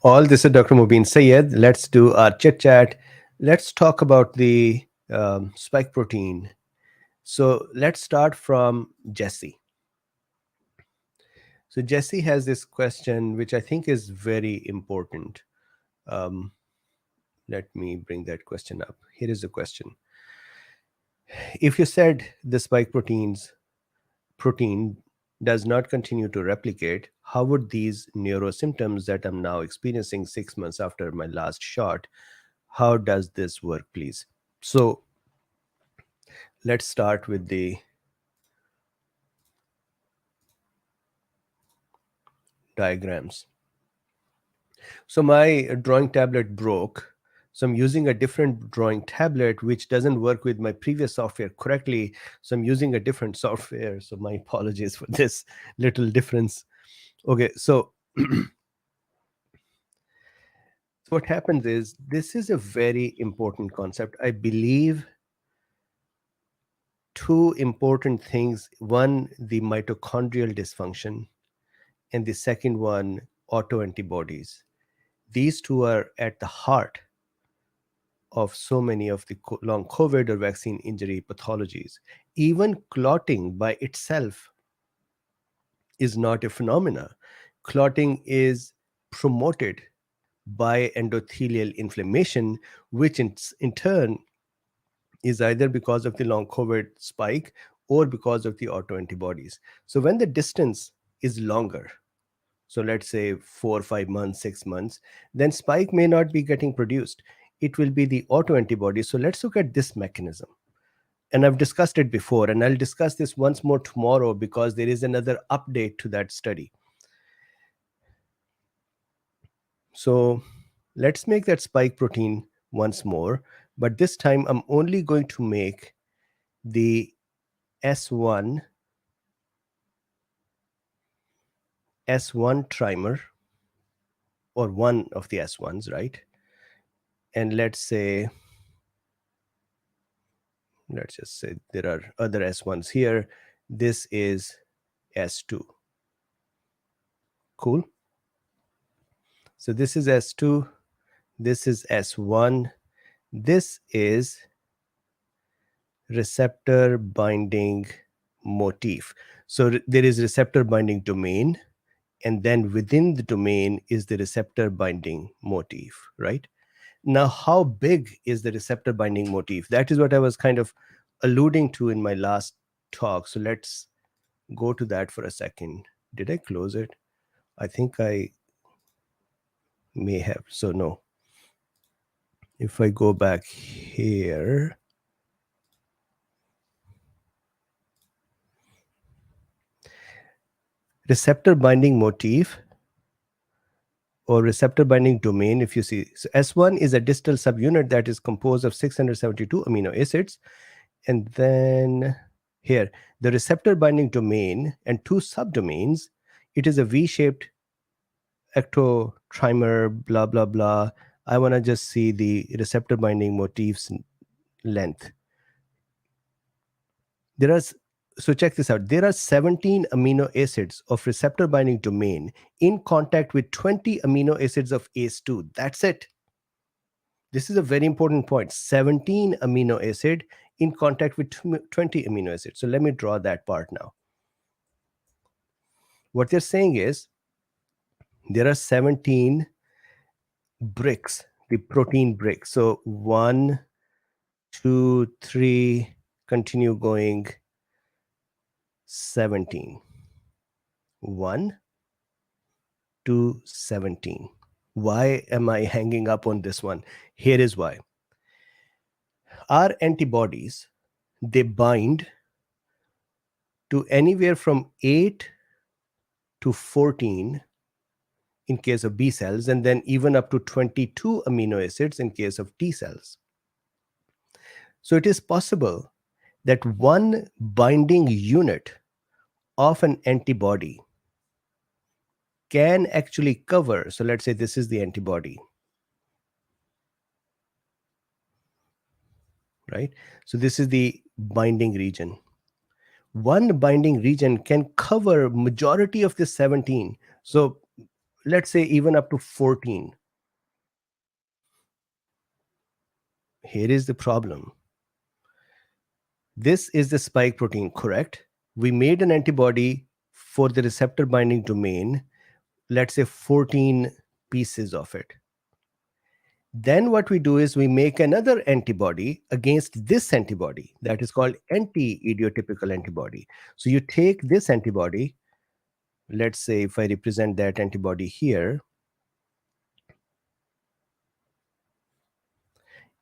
all. This is Dr. Mubin Sayed. Let's do our chit chat. Let's talk about the spike protein. So let's start from Jesse. So Jesse has this question, which I think is very important. Um, Let me bring that question up. Here is the question. If you said the spike protein does not continue to replicate, how would these neurosymptoms that I'm now experiencing 6 months after my last shot, how does this work, please? So let's start with the diagrams. So my drawing tablet broke. So I'm using a different drawing tablet, which doesn't work with my previous software correctly. So I'm using a different software. So my apologies for this little difference. Okay, so what happens is, this is a very important concept. I believe two important things. One, the mitochondrial dysfunction, and the second one, autoantibodies. These two are at the heart of so many of the long COVID or vaccine injury pathologies. Even clotting by itself is not a phenomena. Clotting is promoted by endothelial inflammation, which in turn is either because of the long COVID spike or because of the autoantibodies. So when the distance is longer, so let's say 4 or 5 months, 6 months, then spike may not be getting produced. It will be the autoantibodies. So let's look at this mechanism. And I've discussed it before, and I'll discuss this once more tomorrow because there is another update to that study. So let's make that spike protein once more, but this time I'm only going to make the S1 trimer, or one of the S1s, right? And let's just say there are other S1s here. This is S2. Cool. So this is S2, this is S1, this is receptor binding motif. So there is receptor binding domain, and then within the domain is the receptor binding motif, right? Now, how big is the receptor binding motif? That is what I was kind of alluding to in my last talk. So let's go to that for a second. Did I close it? I think I may have. So no. If I go back here, receptor binding motif or receptor binding domain, if you see, so S1 is a distal subunit that is composed of 672 amino acids. And then here, the receptor binding domain and two subdomains, it is a V-shaped ectotrimer, blah, blah, blah. I want to just see the receptor binding motifs length. So check this out. There are 17 amino acids of receptor binding domain in contact with 20 amino acids of ACE2. That's it. This is a very important point. 17 amino acid in contact with 20 amino acids. So let me draw that part now. What they're saying is there are 17 bricks, the protein bricks. So 1, 2, 3, continue going, 17. 1 to 17. Why am I hanging up on this one? Here is why. Our antibodies, they bind to anywhere from 8 to 14 in case of B cells, and then even up to 22 amino acids in case of T cells. So it is possible that one binding unit of an antibody can actually cover, so let's say this is the antibody, right? So this is the binding region. One binding region can cover majority of the 17. So let's say even up to 14. Here is the problem. This is the spike protein, correct? We made an antibody for the receptor binding domain, let's say 14 pieces of it. Then what we do is we make another antibody against this antibody that is called anti-idiotypical antibody. So you take this antibody, let's say if I represent that antibody here,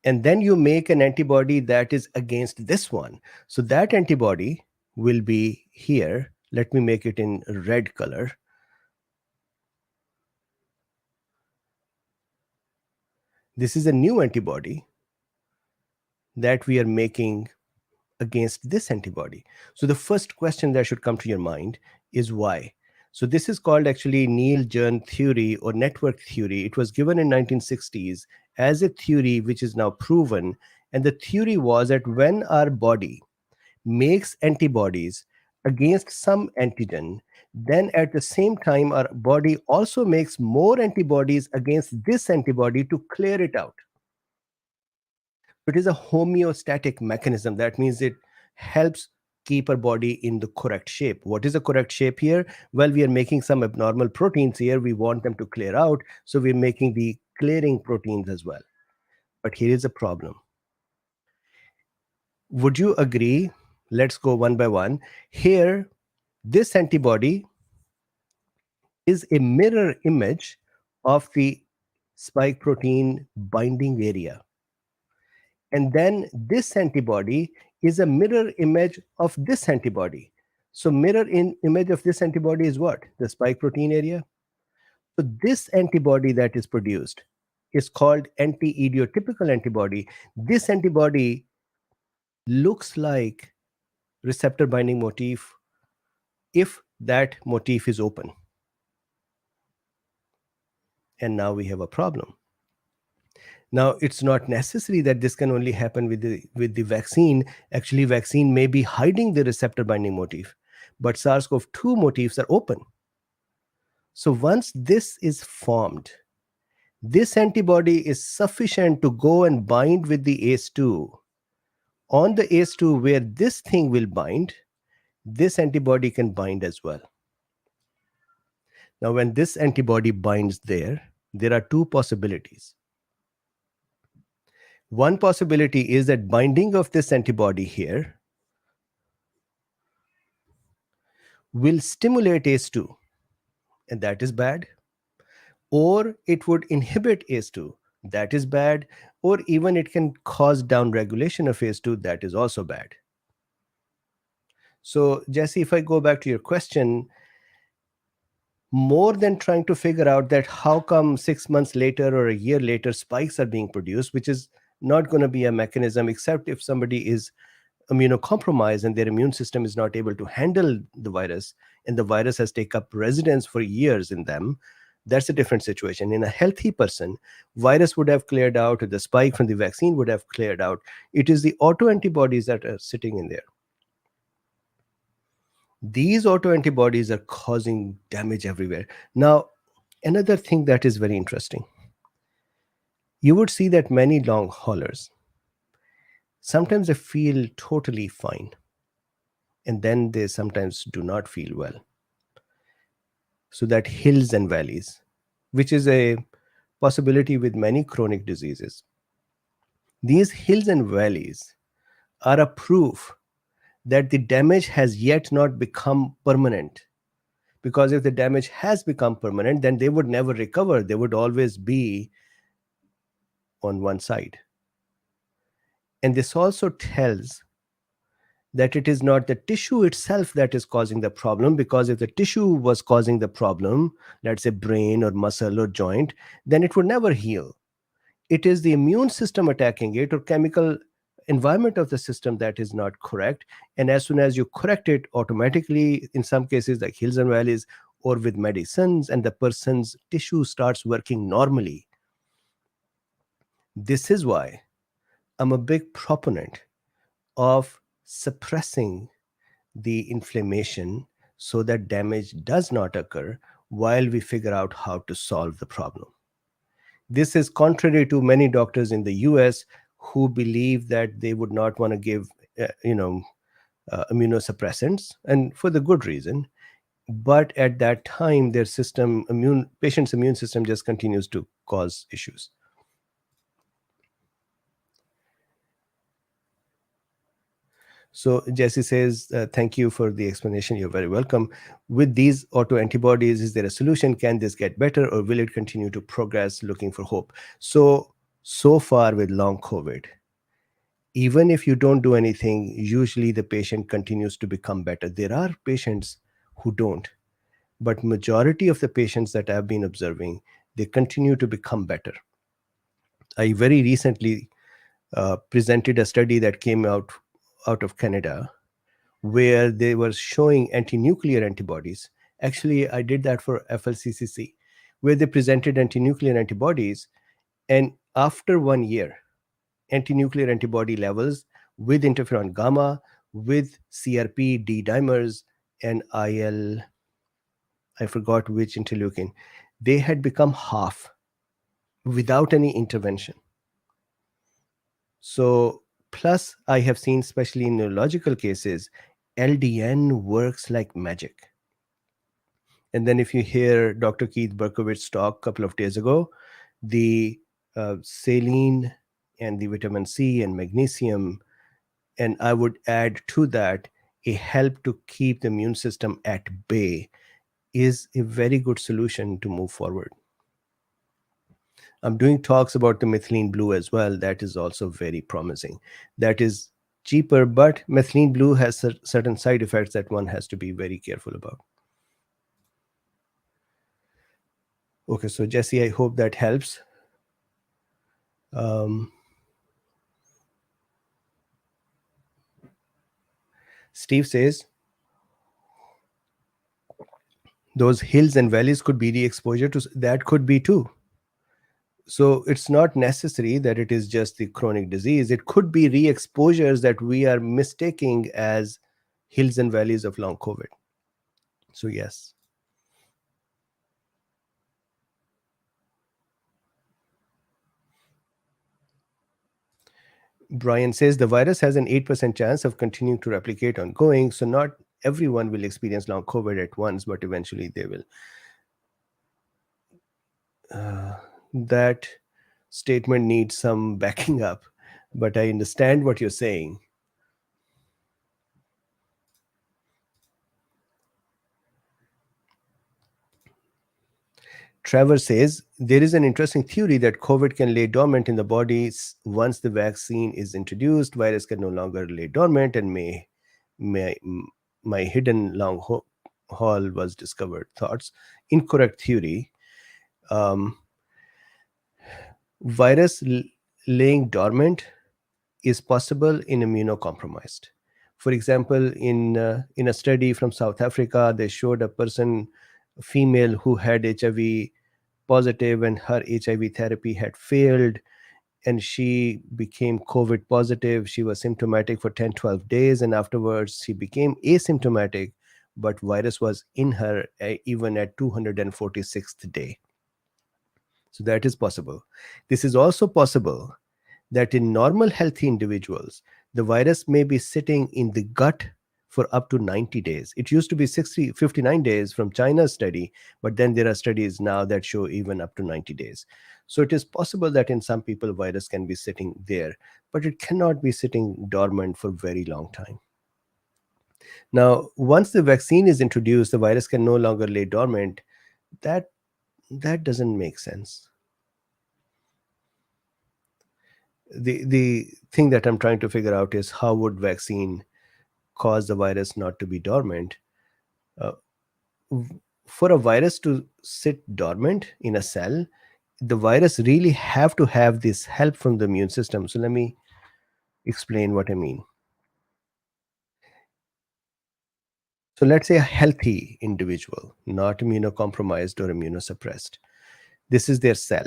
and then you make an antibody that is against this one. So that antibody will be here. Let me make it in red color. This is a new antibody that we are making against this antibody. So the first question that should come to your mind is why. So this is called actually Neil-Jern theory or network theory. It was given in 1960s as a theory which is now proven. And the theory was that when our body makes antibodies against some antigen, then at the same time our body also makes more antibodies against this antibody to clear it out. It is a homeostatic mechanism. That means it helps keep our body in the correct shape. What is the correct shape here? Well, we are making some abnormal proteins here. We want them to clear out. So we're making the clearing proteins as well. But here is a problem. Would you agree? Let's go one by one. Here, this antibody is a mirror image of the spike protein binding area. And then this antibody is a mirror image of this antibody. So mirror image of this antibody is what? The spike protein area. So this antibody that is produced is called anti-idiotypical antibody. This antibody looks like receptor binding motif if that motif is open. And now we have a problem. Now, it's not necessary that this can only happen with the vaccine. Actually, vaccine may be hiding the receptor binding motif, but SARS-CoV-2 motifs are open. So once this is formed, this antibody is sufficient to go and bind with the ACE2. On the ACE2 where this thing will bind, this antibody can bind as well. Now, when this antibody binds there are two possibilities. One possibility is that binding of this antibody here will stimulate ACE2, and that is bad. Or it would inhibit ACE2, that is bad. Or even it can cause downregulation of ACE2, that is also bad. So, Jesse, if I go back to your question, more than trying to figure out that how come 6 months later or a year later spikes are being produced, which is not going to be a mechanism except if somebody is immunocompromised and their immune system is not able to handle the virus and the virus has taken up residence for years in them, that's a different situation. In a healthy person, virus would have cleared out, the spike from the vaccine would have cleared out. It is the autoantibodies that are sitting in there. These autoantibodies are causing damage everywhere. Now, another thing that is very interesting, you would see that many long haulers, sometimes they feel totally fine, and then they sometimes do not feel well. So that hills and valleys, which is a possibility with many chronic diseases. These hills and valleys are a proof that the damage has yet not become permanent. Because if the damage has become permanent, then they would never recover. They would always be on one side. And this also tells that it is not the tissue itself that is causing the problem, because if the tissue was causing the problem, let's say brain or muscle or joint, then it would never heal. It is the immune system attacking it or chemical environment of the system that is not correct. And as soon as you correct it, automatically, in some cases like hills and valleys or with medicines, and the person's tissue starts working normally. This is why I'm a big proponent of suppressing the inflammation so that damage does not occur. while we figure out how to solve the problem. This is contrary to many doctors in the US who believe that they would not want to give, uh, you know, immunosuppressants, and for the good reason. But at that time, their patient's immune system just continues to cause issues. So Jesse says, thank you for the explanation. You're very welcome. With these autoantibodies, is there a solution? Can this get better, or will it continue to progress? Looking for hope. So far with long COVID, even if you don't do anything, usually the patient continues to become better. There are patients who don't, but majority of the patients that I've been observing, they continue to become better. I very recently presented a study that came out of Canada, where they were showing anti-nuclear antibodies. Actually, I did that for FLCCC, where they presented anti-nuclear antibodies, and after 1 year, anti-nuclear antibody levels with interferon gamma, with CRP, D dimers, and I forgot which interleukin, they had become half without any intervention. So, plus, I have seen, especially in neurological cases, LDN works like magic. And then, if you hear Dr. Keith Berkowitz talk a couple of days ago, the saline and the vitamin C and magnesium, and I would add to that a help to keep the immune system at bay, is a very good solution to move forward. I'm doing talks about the methylene blue as well. That is also very promising. That is cheaper, but methylene blue has certain side effects that one has to be very careful about. Okay, so Jesse, I hope that helps. Steve says, those hills and valleys could be the exposure to that. Could be too. So it's not necessary that it is just the chronic disease. It could be re-exposures that we are mistaking as hills and valleys of long COVID. So yes. Brian says the virus has an 8% chance of continuing to replicate ongoing. So not everyone will experience long COVID at once, but eventually they will. That statement needs some backing up, but I understand what you're saying. Trevor says there is an interesting theory that COVID can lay dormant in the body once the vaccine is introduced. Virus can no longer lay dormant, and my hidden long haul was discovered. Thoughts? Incorrect theory. Virus laying dormant is possible in immunocompromised. For example, in a study from South Africa, they showed a female who had HIV positive, and her HIV therapy had failed, and she became COVID positive. She was symptomatic for 10-12 days, and afterwards she became asymptomatic, but virus was in her even at 246th day. So that is possible. This is also possible that in normal healthy individuals, the virus may be sitting in the gut for up to 90 days. It used to be 59 days from China's study, but then there are studies now that show even up to 90 days. So it is possible that in some people, virus can be sitting there, but it cannot be sitting dormant for a very long time. Now, once the vaccine is introduced, the virus can no longer lay dormant. That doesn't make sense. The thing that I'm trying to figure out is how would vaccine cause the virus not to be dormant? For a virus to sit dormant in a cell, the virus really have to have this help from the immune system. So let me explain what I mean. So let's say a healthy individual, not immunocompromised or immunosuppressed. This is their cell.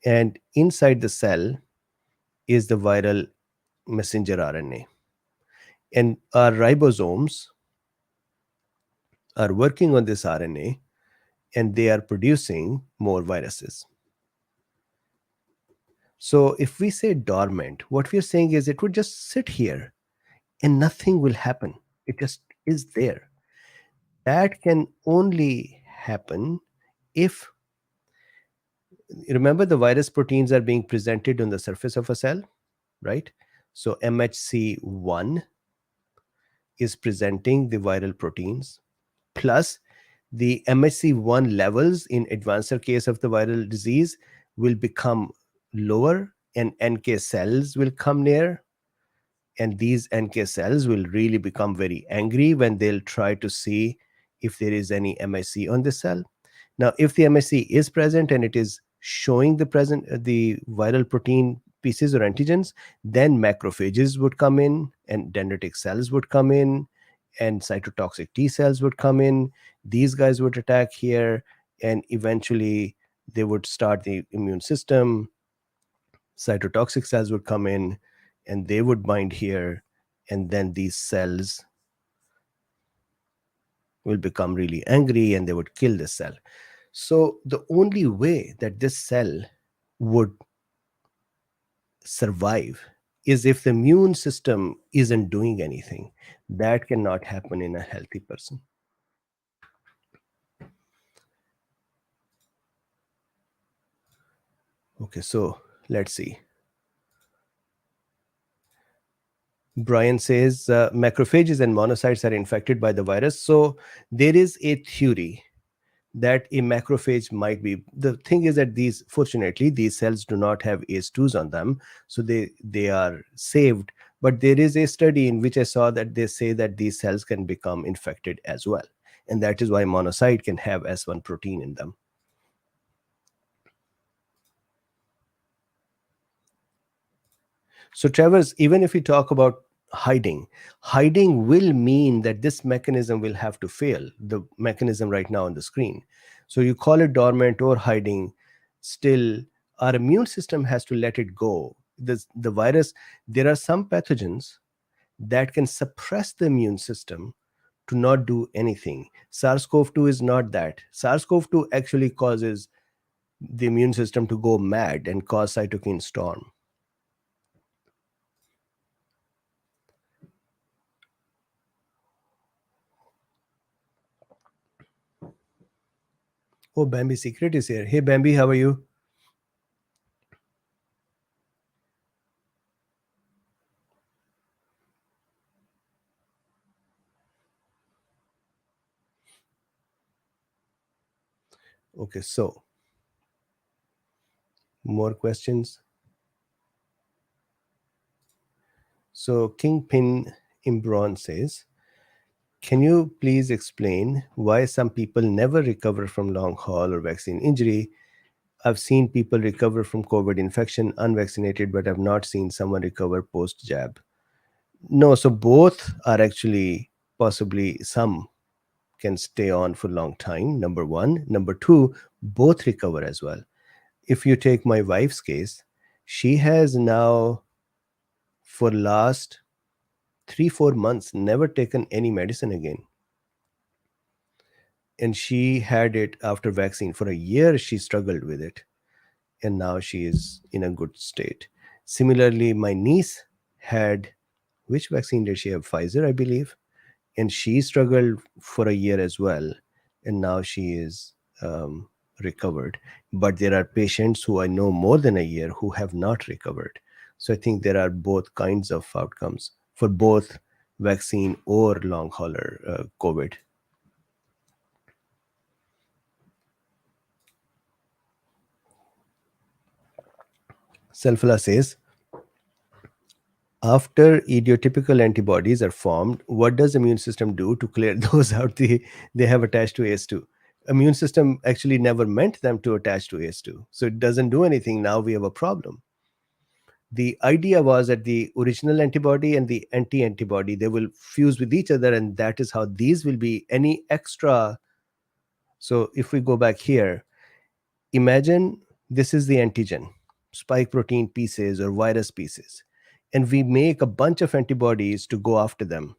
And inside the cell is the viral messenger RNA. And our ribosomes are working on this RNA and they are producing more viruses. So if we say dormant, what we're saying is it would just sit here and nothing will happen. It just is there. That can only happen if, remember, the virus proteins are being presented on the surface of a cell, right? So MHC1 is presenting the viral proteins, plus the MHC1 levels in advanced case of the viral disease will become lower, and NK cells will come near, and these NK cells will really become very angry when they'll try to see if there is any MHC on the cell. Now, if the MHC is present and it is showing the viral protein pieces or antigens, then macrophages would come in, and dendritic cells would come in, and cytotoxic T cells would come in. These guys would attack here, and eventually they would start the immune system. Cytotoxic cells would come in, and they would bind here, and then these cells will become really angry and they would kill the cell. So the only way that this cell would survive is if the immune system isn't doing anything. That cannot happen in a healthy person. Okay, so let's see. Brian says macrophages and monocytes are infected by the virus. So there is a theory that a macrophage might be. The thing is that fortunately these cells do not have ACE2s on them, so they are saved. But there is a study in which I saw that they say that these cells can become infected as well, and that is why monocyte can have S1 protein in them. So Travers, even if we talk about hiding will mean that this mechanism will have to fail, the mechanism right now on the screen. So you call it dormant or hiding, still our immune system has to let it go. The virus, there are some pathogens that can suppress the immune system to not do anything. SARS-CoV-2 is not that. SARS-CoV-2 actually causes the immune system to go mad and cause cytokine storm. Oh, Bambi Secret is here. Hey, Bambi, how are you? Okay, so more questions. So Kingpin Imbron says, can you please explain why some people never recover from long haul or vaccine injury? I've seen people recover from COVID infection unvaccinated, but I've not seen someone recover post jab. No, so both are actually possibly, some can stay on for a long time, number one. Number two, both recover as well. If you take my wife's case, she has now for last 3-4 months never taken any medicine again, and she had it after vaccine. For a year she struggled with it, and now she is in a good state. Similarly, my niece had, which vaccine did she have? Pfizer, I believe, and she struggled for a year as well, and now she is recovered. But there are patients who I know more than a year who have not recovered. So I think there are both kinds of outcomes for both vaccine or long hauler COVID. Selfala says, after idiotypical antibodies are formed, what does the immune system do to clear those out they have attached to ACE2? Immune system actually never meant them to attach to ACE2, so it doesn't do anything. Now we have a problem. The idea was that the original antibody and the anti-antibody, they will fuse with each other, and that is how these will be any extra. So if we go back here, imagine this is the antigen, spike protein pieces or virus pieces, and we make a bunch of antibodies to go after them.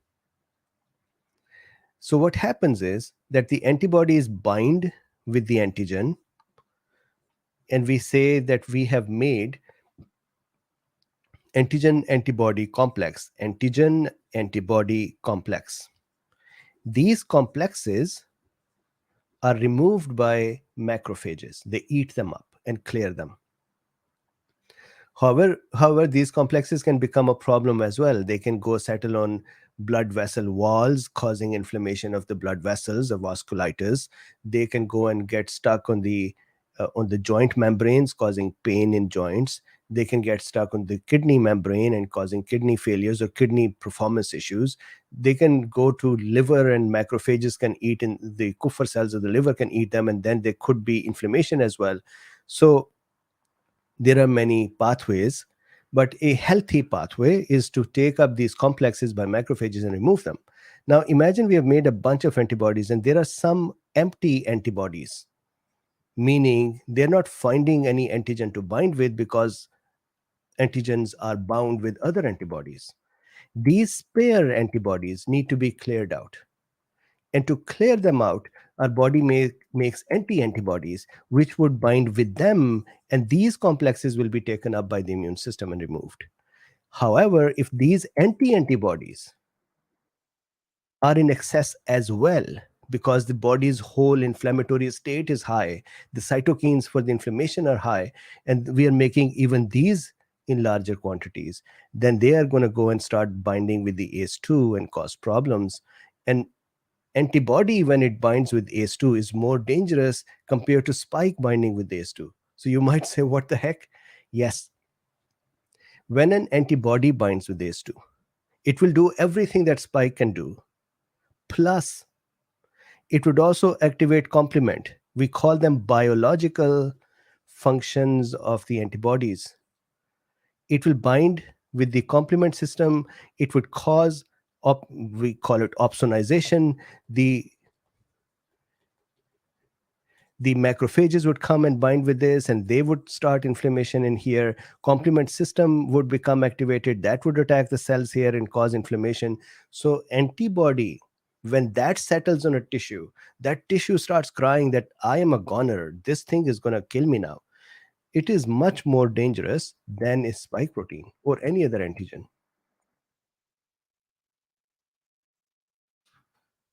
So what happens is that the antibodies bind with the antigen, and we say that we have made antigen antibody complex, antigen antibody complex. These complexes are removed by macrophages. They eat them up and clear them. However, these complexes can become a problem as well. They can go settle on blood vessel walls, causing inflammation of the blood vessels or vasculitis. They can go and get stuck on the joint membranes, causing pain in joints. They can get stuck on the kidney membrane and causing kidney failures or kidney performance issues. They can go to liver, and macrophages can eat in the Kupffer cells of the liver, can eat them, and then there could be inflammation as well. So there are many pathways, but a healthy pathway is to take up these complexes by macrophages and remove them. Now, imagine we have made a bunch of antibodies and there are some empty antibodies, meaning they're not finding any antigen to bind with because antigens are bound with other antibodies. These spare antibodies need to be cleared out. And to clear them out, our body makes anti-antibodies, which would bind with them, and these complexes will be taken up by the immune system and removed. However, if these anti-antibodies are in excess as well, because the body's whole inflammatory state is high, the cytokines for the inflammation are high, and we are making even these in larger quantities, then they are going to go and start binding with the ACE2 and cause problems. And antibody, when it binds with ACE2, is more dangerous compared to spike binding with ACE2. So you might say, what the heck? Yes. When an antibody binds with ACE2, it will do everything that spike can do. Plus, it would also activate complement. We call them biological functions of the antibodies. It will bind with the complement system. It would cause, we call it opsonization. The macrophages would come and bind with this, and they would start inflammation in here. Complement system would become activated. That would attack the cells here and cause inflammation. So antibody, when that settles on a tissue, that tissue starts crying that I am a goner. This thing is going to kill me now. It is much more dangerous than a spike protein or any other antigen.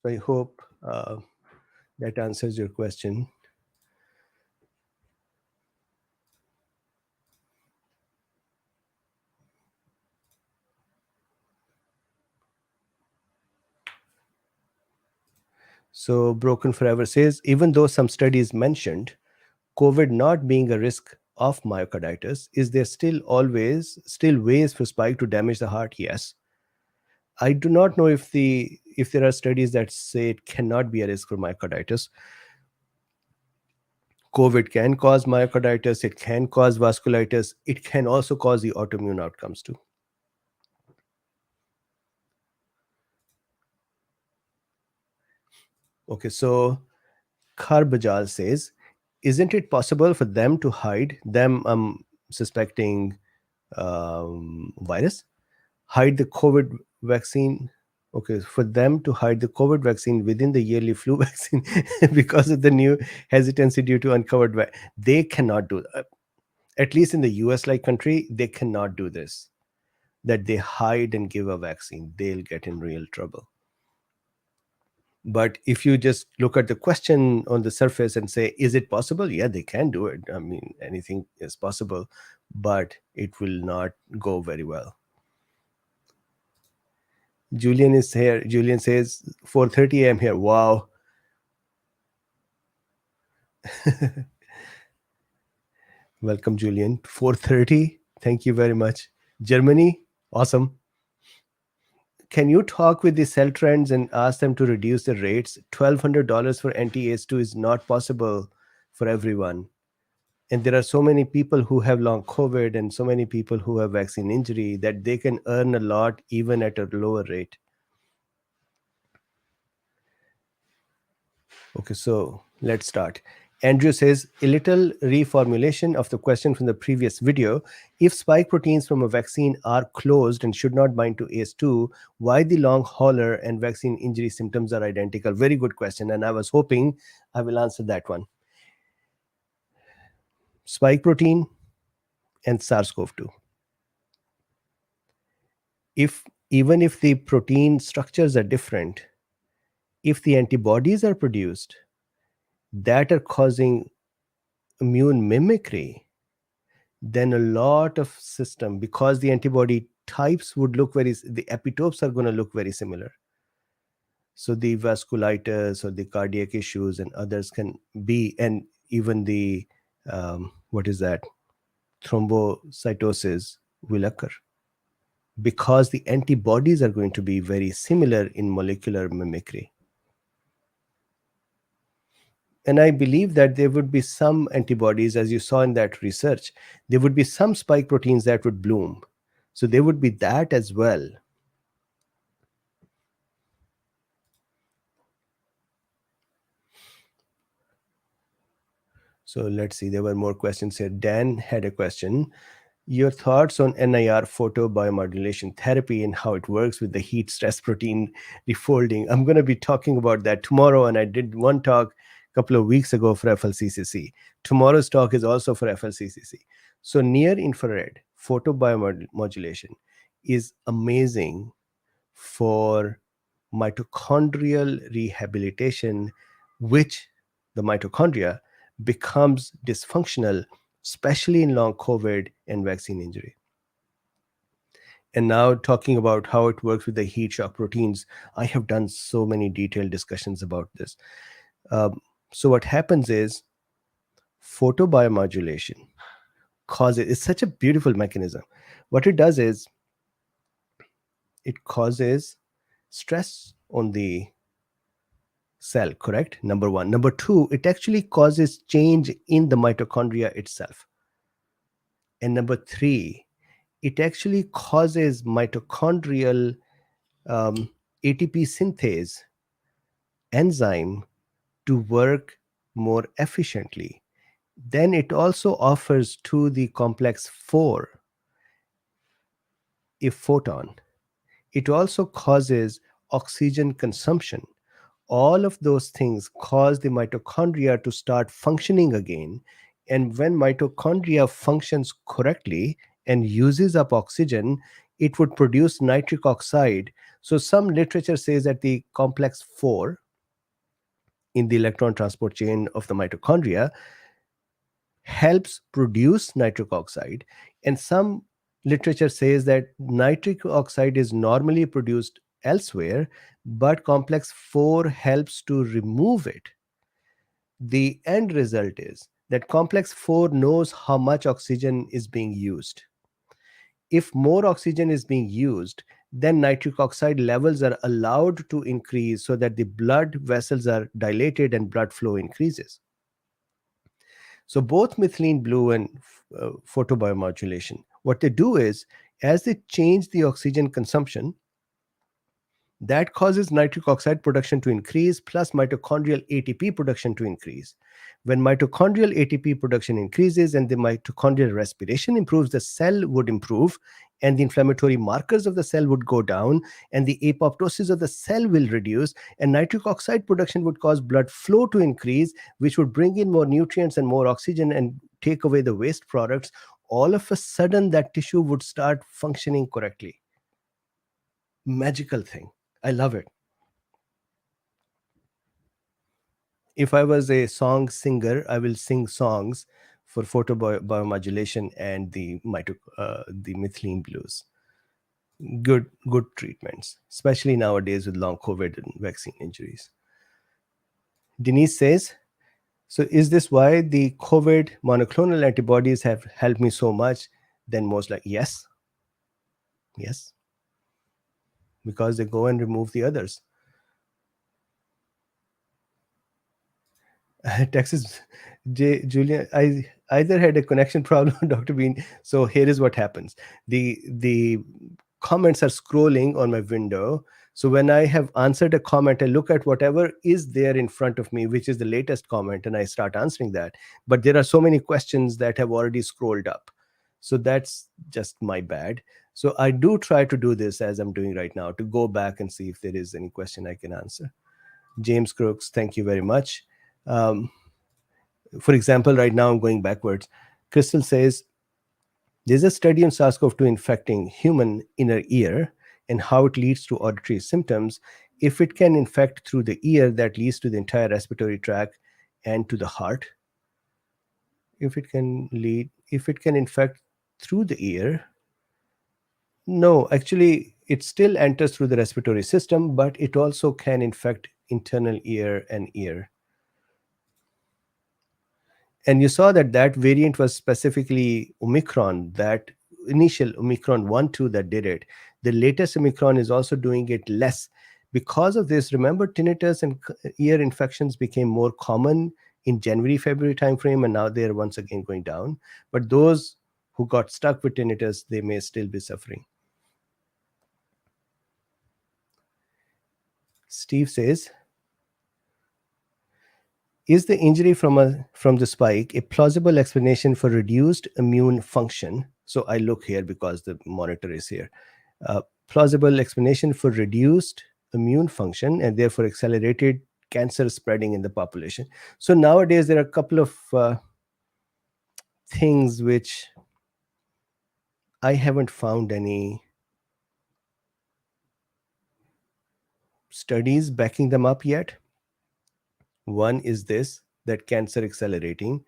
So I hope that answers your question. So Broken Forever says, even though some studies mentioned COVID not being a risk of myocarditis, is there still ways for spike to damage the heart? Yes. I do not know if there are studies that say it cannot be a risk for myocarditis. COVID can cause myocarditis, it can cause vasculitis, it can also cause the autoimmune outcomes too. Okay, so Kharbajal says, isn't it possible for them to hide them suspecting virus, hide the COVID vaccine? Okay, for them to hide the COVID vaccine within the yearly flu vaccine because of the new hesitancy due to uncovered they cannot do that. At least in the US-like country, they cannot do this, that they hide and give a vaccine. They'll get in real trouble. But if you just look at the question on the surface and say, is it possible? Yeah, they can do it. I mean, anything is possible, but it will not go very well. Julian is here. Julian says 4:30 a.m. here. Wow. Welcome, Julian. 4:30. Thank you very much. Germany, awesome. Can you talk with the cell trends and ask them to reduce the rates? $1,200 for anti-ACE2 is not possible for everyone. And there are so many people who have long COVID and so many people who have vaccine injury that they can earn a lot even at a lower rate. Okay, so let's start. Andrew says, a little reformulation of the question from the previous video. If spike proteins from a vaccine are closed and should not bind to ACE2, why the long hauler and vaccine injury symptoms are identical? Very good question. And I was hoping I will answer that one. spike protein and SARS-CoV-2. If even if the protein structures are different, if the antibodies are produced that are causing immune mimicry, then a lot of system, because the antibody types would look the epitopes are going to look very similar. So the vasculitis or the cardiac issues and others can be, and even the what is that, thrombocytosis will occur because the antibodies are going to be very similar in molecular mimicry. And I believe that there would be some antibodies, as you saw in that research, there would be some spike proteins that would bloom. So there would be that as well. So let's see, there were more questions here. Dan had a question. Your thoughts on NIR photobiomodulation therapy and how it works with the heat stress protein refolding. I'm going to be talking about that tomorrow, and I did one talk a couple of weeks ago for FLCCC. Tomorrow's talk is also for FLCCC. So near infrared photobiomodulation is amazing for mitochondrial rehabilitation, which the mitochondria becomes dysfunctional, especially in long COVID and vaccine injury. And now talking about how it works with the heat shock proteins, I have done so many detailed discussions about this. So what happens is photobiomodulation causes, it's such a beautiful mechanism. What it does is it causes stress on the cell, correct? Number one. Number two, it actually causes change in the mitochondria itself. And number three, it actually causes mitochondrial ATP synthase enzyme to work more efficiently. Then it also offers to the complex 4 a photon. It also causes oxygen consumption. All of those things cause the mitochondria to start functioning again. And when mitochondria functions correctly and uses up oxygen, it would produce nitric oxide. So some literature says that the complex 4 in the electron transport chain of the mitochondria helps produce nitric oxide. And some literature says that nitric oxide is normally produced elsewhere, but complex 4 helps to remove it. The end result is that complex 4 knows how much oxygen is being used. If more oxygen is being used, then nitric oxide levels are allowed to increase so that the blood vessels are dilated and blood flow increases. So both methylene blue and photobiomodulation, what they do is, as they change the oxygen consumption, that causes nitric oxide production to increase, plus mitochondrial ATP production to increase. When mitochondrial ATP production increases and the mitochondrial respiration improves, the cell would improve, and the inflammatory markers of the cell would go down, and the apoptosis of the cell will reduce, and nitric oxide production would cause blood flow to increase, which would bring in more nutrients and more oxygen and take away the waste products. All of a sudden, that tissue would start functioning correctly. Magical thing. I love it. If I was a song singer, I will sing songs for photobiomodulation and the methylene blues. Good treatments, especially nowadays with long COVID and vaccine injuries. Denise says, so is this why the COVID monoclonal antibodies have helped me so much? Then most like, yes, because they go and remove the others. Texas, Julian, I either had a connection problem, DrBeen. So here is what happens. The comments are scrolling on my window. So when I have answered a comment, I look at whatever is there in front of me, which is the latest comment, and I start answering that. But there are so many questions that have already scrolled up. So that's just my bad. So I do try to do this as I'm doing right now, to go back and see if there is any question I can answer. James Crooks, thank you very much. For example, right now I'm going backwards. Crystal says, there's a study on SARS-CoV-2 infecting human inner ear and how it leads to auditory symptoms. If it can infect through the ear, that leads to the entire respiratory tract and to the heart. If it can infect through the ear, no, actually, it still enters through the respiratory system, but it also can infect internal ear and ear. And you saw that that variant was specifically Omicron, that initial Omicron 1, 2 that did it. The latest Omicron is also doing it less. Because of this, remember, tinnitus and ear infections became more common in January, February timeframe, and now they're once again going down. But those who got stuck with tinnitus, they may still be suffering. Steve says, is the injury from the spike a plausible explanation for reduced immune function? So I look here because the monitor is here. Plausible explanation for reduced immune function and therefore accelerated cancer spreading in the population. So nowadays there are a couple of things which I haven't found any studies backing them up yet. One is this, that cancer accelerating,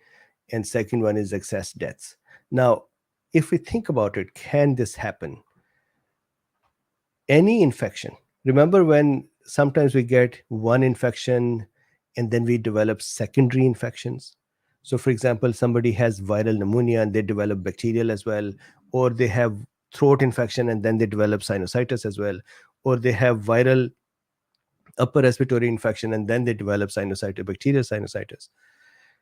and second one is excess deaths. Now, if we think about it, can this happen? Any infection. Remember when sometimes we get one infection and then we develop secondary infections? So, for example, somebody has viral pneumonia and they develop bacterial as well, or they have throat infection and then they develop sinusitis as well, or they have viral upper respiratory infection and then they develop sinusitis, bacterial sinusitis.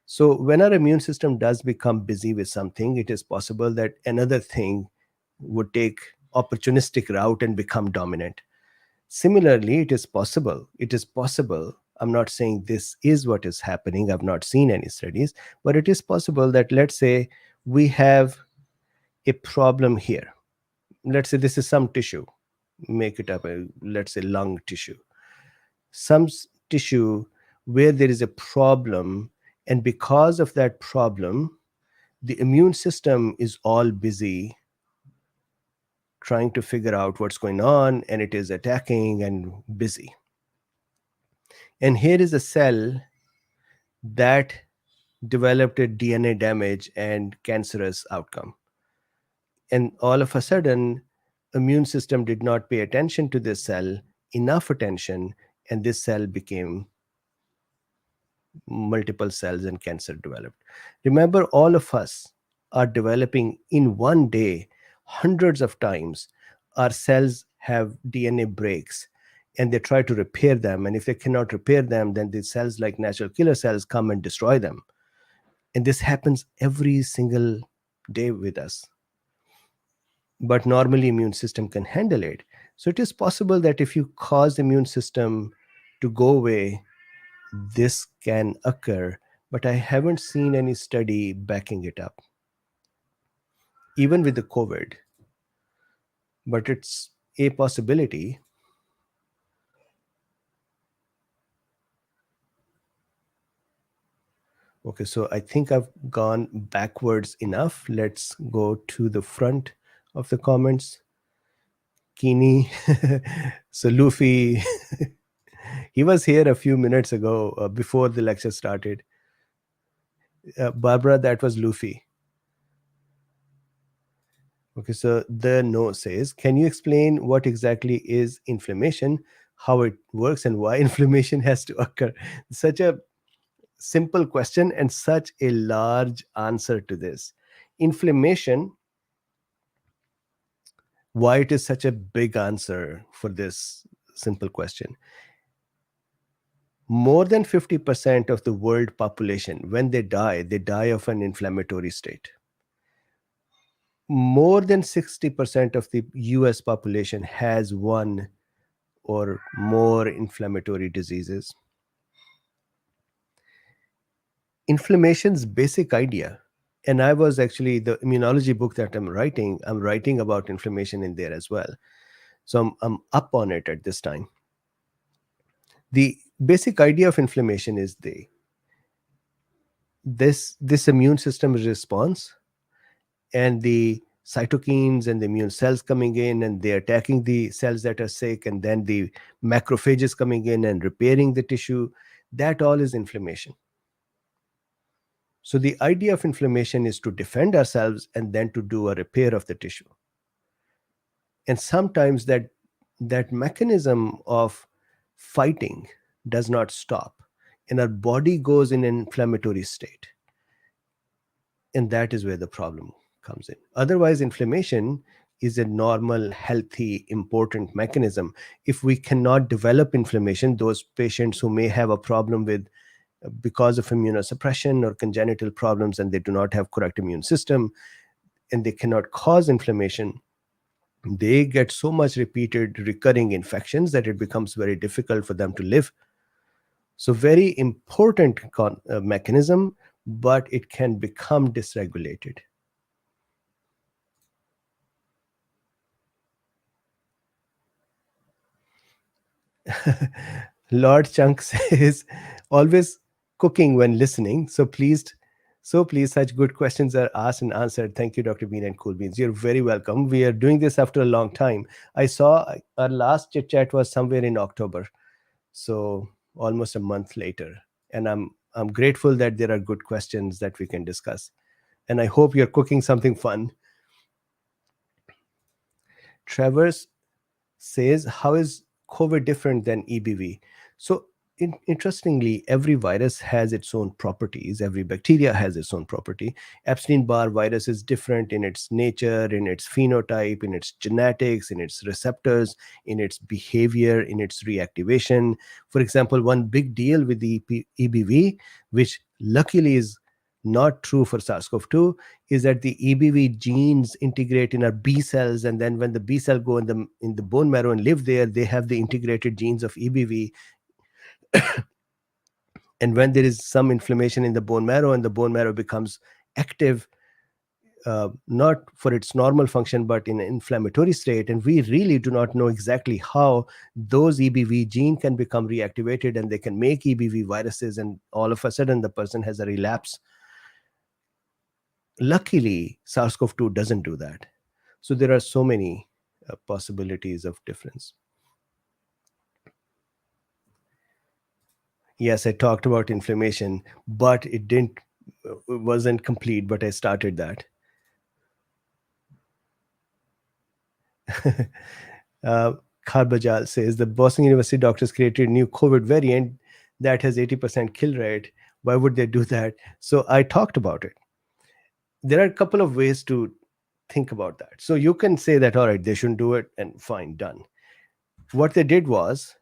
So when our immune system does become busy with something, it is possible that another thing would take opportunistic route and become dominant. Similarly, it is possible. I'm not saying this is what is happening. I've not seen any studies, but it is possible that, let's say, we have a problem here. Let's say this is some tissue. Make it up, let's say lung tissue. Some tissue where there is a problem, and because of that problem, the immune system is all busy trying to figure out what's going on, and it is attacking and busy. And here is a cell that developed a DNA damage and cancerous outcome. And all of a sudden, immune system did not pay attention to this cell, enough attention, and this cell became multiple cells and cancer developed. Remember, all of us are developing in one day hundreds of times. Our cells have DNA breaks and they try to repair them. And if they cannot repair them, then the cells, like natural killer cells, come and destroy them. And this happens every single day with us. But normally immune system can handle it. So it is possible that if you cause the immune system to go away, this can occur, but I haven't seen any study backing it up, even with the COVID. But it's a possibility. Okay, so I think I've gone backwards enough. Let's go to the front of the comments. Kini, so Luffy, he was here a few minutes ago before the lecture started. Barbara, that was Luffy. Okay, so the no says, can you explain what exactly is inflammation, how it works, and why inflammation has to occur? Such a simple question and such a large answer to this. Inflammation, why it is such a big answer for this simple question. More than 50% of the world population, when they die of an inflammatory state. More than 60% of the US population has one or more inflammatory diseases. Inflammation's basic idea, and I was actually, the immunology book that I'm writing about inflammation in there as well. So I'm up on it at this time. The basic idea of inflammation is this immune system response and the cytokines and the immune cells coming in, and they're attacking the cells that are sick, and then the macrophages coming in and repairing the tissue. That all is inflammation. So the idea of inflammation is to defend ourselves and then to do a repair of the tissue. And sometimes that mechanism of fighting does not stop, and our body goes in an inflammatory state. And that is where the problem comes in. Otherwise, inflammation is a normal, healthy, important mechanism. If we cannot develop inflammation, those patients who may have a problem with because of immunosuppression or congenital problems, and they do not have correct immune system, and they cannot cause inflammation, they get so much repeated recurring infections that it becomes very difficult for them to live. So very important mechanism, but it can become dysregulated. Lord Chunk says, always cooking when listening. So please, such good questions are asked and answered. Thank you, Dr. Bean and Cool Beans. You're very welcome. We are doing this after a long time. I saw our last chit chat was somewhere in October, so almost a month later. And I'm grateful that there are good questions that we can discuss. And I hope you're cooking something fun. Travers says, how is COVID different than EBV? So interestingly, every virus has its own properties. Every bacteria has its own property. Epstein-Barr virus is different in its nature, in its phenotype, in its genetics, in its receptors, in its behavior, in its reactivation. For example, one big deal with the EBV, which luckily is not true for SARS-CoV-2, is that the EBV genes integrate in our B cells, and then when the B cell go in the bone marrow and live there, they have the integrated genes of EBV. And when there is some inflammation in the bone marrow and the bone marrow becomes active, not for its normal function, but in an inflammatory state, and we really do not know exactly how those EBV gene can become reactivated and they can make EBV viruses, and all of a sudden the person has a relapse. Luckily, SARS-CoV-2 doesn't do that. So there are so many possibilities of difference. Yes, I talked about inflammation, but it wasn't complete, but I started that. Kharbajal says, the Boston University doctors created a new COVID variant that has 80% kill rate. Why would they do that? So I talked about it. There are a couple of ways to think about that. So you can say that, all right, they shouldn't do it, and fine, done. What they did was,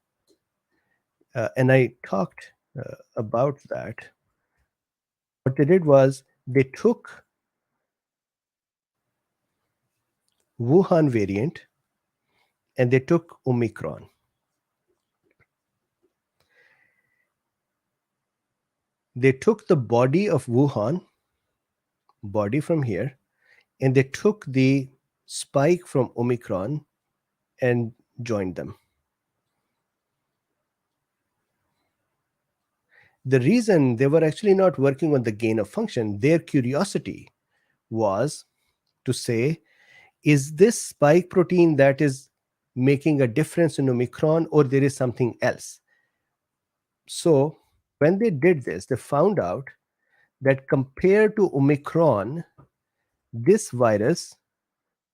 and I talked about that, what they did was they took Wuhan variant and they took Omicron. They took the body of Wuhan, body from here, and they took the spike from Omicron and joined them. The reason they were actually not working on the gain of function, their curiosity was to say, is this spike protein that is making a difference in Omicron, or there is something else? So when they did this, they found out that compared to Omicron, this virus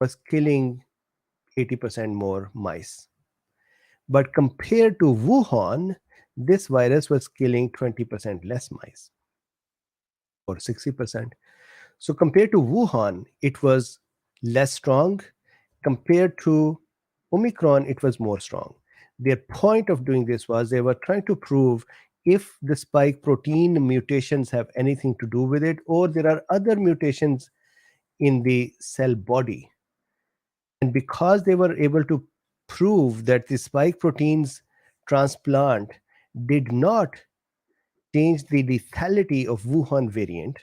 was killing 80% more mice. But compared to Wuhan, this virus was killing 20% less mice, or 60%. So compared to Wuhan, it was less strong. Compared to Omicron, it was more strong. Their point of doing this was they were trying to prove if the spike protein mutations have anything to do with it, or there are other mutations in the cell body. And because they were able to prove that the spike proteins transplant did not change the lethality of Wuhan variant,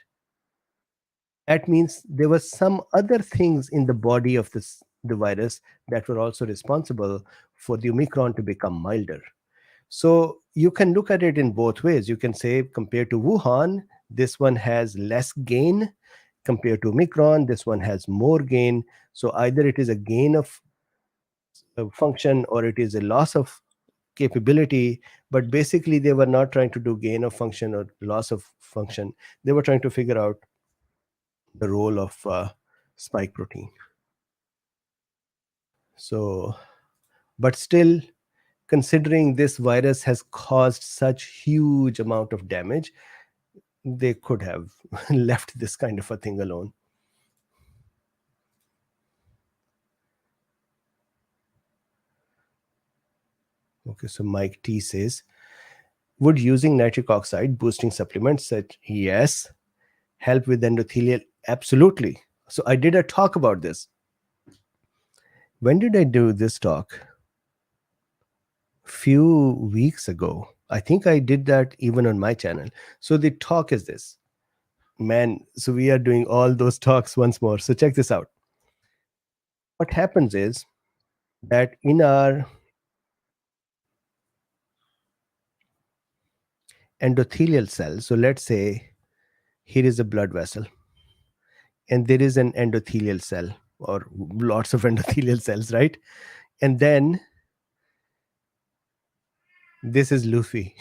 that means there were some other things in the body of the virus that were also responsible for the Omicron to become milder. So you can look at it in both ways. You can say, compared to Wuhan, this one has less gain. compared to Omicron. This one has more gain. So either it is a gain of function or it is a loss of capability. But basically, they were not trying to do gain of function or loss of function. They were trying to figure out the role of spike protein. So, but still, considering this virus has caused such huge amount of damage, they could have left this kind of a thing alone. Okay, so Mike T says, would using nitric oxide boosting supplements such yes help with endothelial? Absolutely. So I did a talk about this. When did I do this talk? Few weeks ago. I think I did that even on my channel. So the talk is this. Man, so we are doing all those talks once more. So check this out. What happens is that in our endothelial cells, so let's say here is a blood vessel and there is an endothelial cell or lots of endothelial cells, right? And then this is Luffy.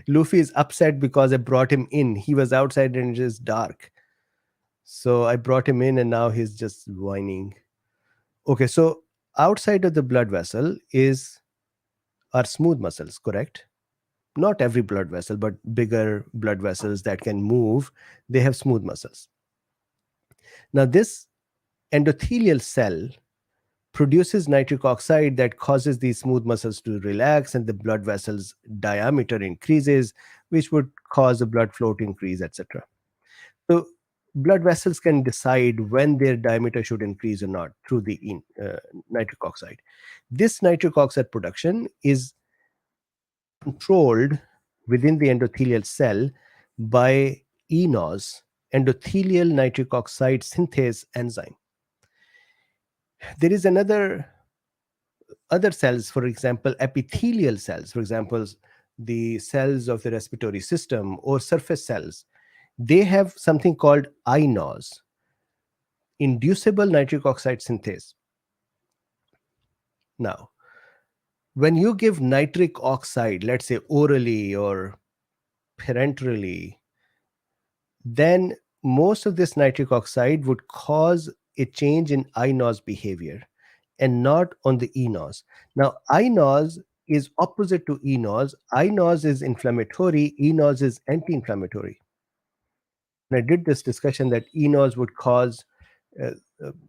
Luffy is upset because I brought him in. He was outside and it is dark. So I brought him in and now he's just whining. Okay, so outside of the blood vessel is our smooth muscles, correct? Not every blood vessel, but bigger blood vessels that can move, they have smooth muscles. Now, this endothelial cell produces nitric oxide that causes these smooth muscles to relax and the blood vessels diameter increases, which would cause the blood flow to increase, etc. So blood vessels can decide when their diameter should increase or not through the nitric oxide. This nitric oxide production is controlled within the endothelial cell by ENOS, endothelial nitric oxide synthase enzyme. There is other cells, for example, epithelial cells, for example, the cells of the respiratory system or surface cells. They have something called INOS, inducible nitric oxide synthase. Now, when you give nitric oxide, let's say orally or parenterally, then most of this nitric oxide would cause a change in INOS behavior and not on the ENOS. Now, INOS is opposite to ENOS. INOS is inflammatory, ENOS is anti-inflammatory. And I did this discussion that ENOS would cause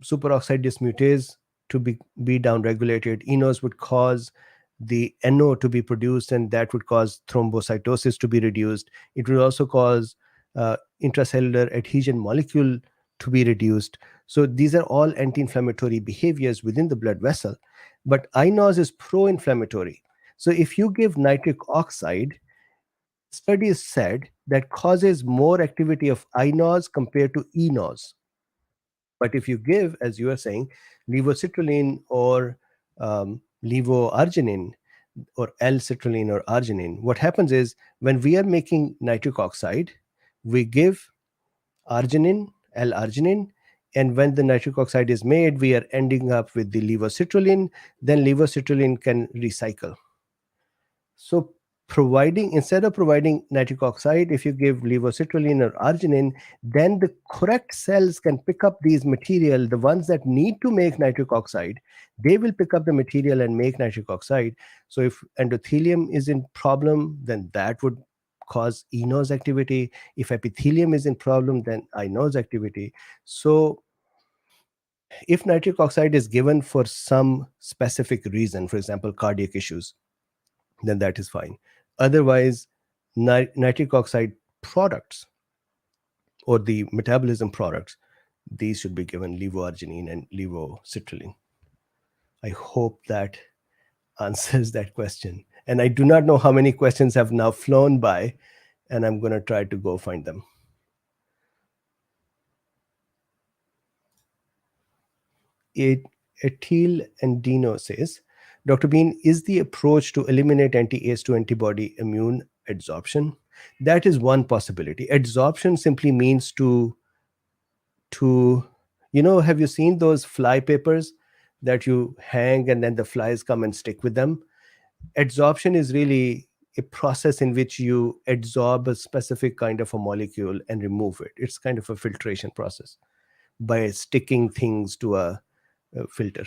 superoxide dismutase to be downregulated. ENOS would cause the NO to be produced, and that would cause thrombocytosis to be reduced. It would also cause intracellular adhesion molecule to be reduced. So these are all anti-inflammatory behaviors within the blood vessel. But INOS is pro-inflammatory. So if you give nitric oxide, studies said that causes more activity of INOS compared to ENOS. But if you give, as you are saying, levocitrulline or levoarginine or L-citrulline or arginine, what happens is when we are making nitric oxide, we give arginine, L-arginine, and when the nitric oxide is made, we are ending up with the levocitrulline. Then levocitrulline can recycle. So instead of providing nitric oxide, if you give levocitrulline or arginine, then the correct cells can pick up these material, the ones that need to make nitric oxide, they will pick up the material and make nitric oxide. So if endothelium is in problem, then that would cause ENOS activity. If epithelium is in problem, then INOS activity. So if nitric oxide is given for some specific reason, for example, cardiac issues, then that is fine. Otherwise, nitric oxide products or the metabolism products, these should be given levoarginine and levocitrulline. I hope that answers that question. And I do not know how many questions have now flown by, and I'm going to try to go find them. Etil and Dino says, Dr. Bean, is the approach to eliminate anti-ACE2 antibody immune adsorption? That is one possibility. Adsorption simply means to to, have you seen those fly papers that you hang and then the flies come and stick with them? Adsorption is really a process in which you adsorb a specific kind of a molecule and remove it. It's kind of a filtration process by sticking things to a filter.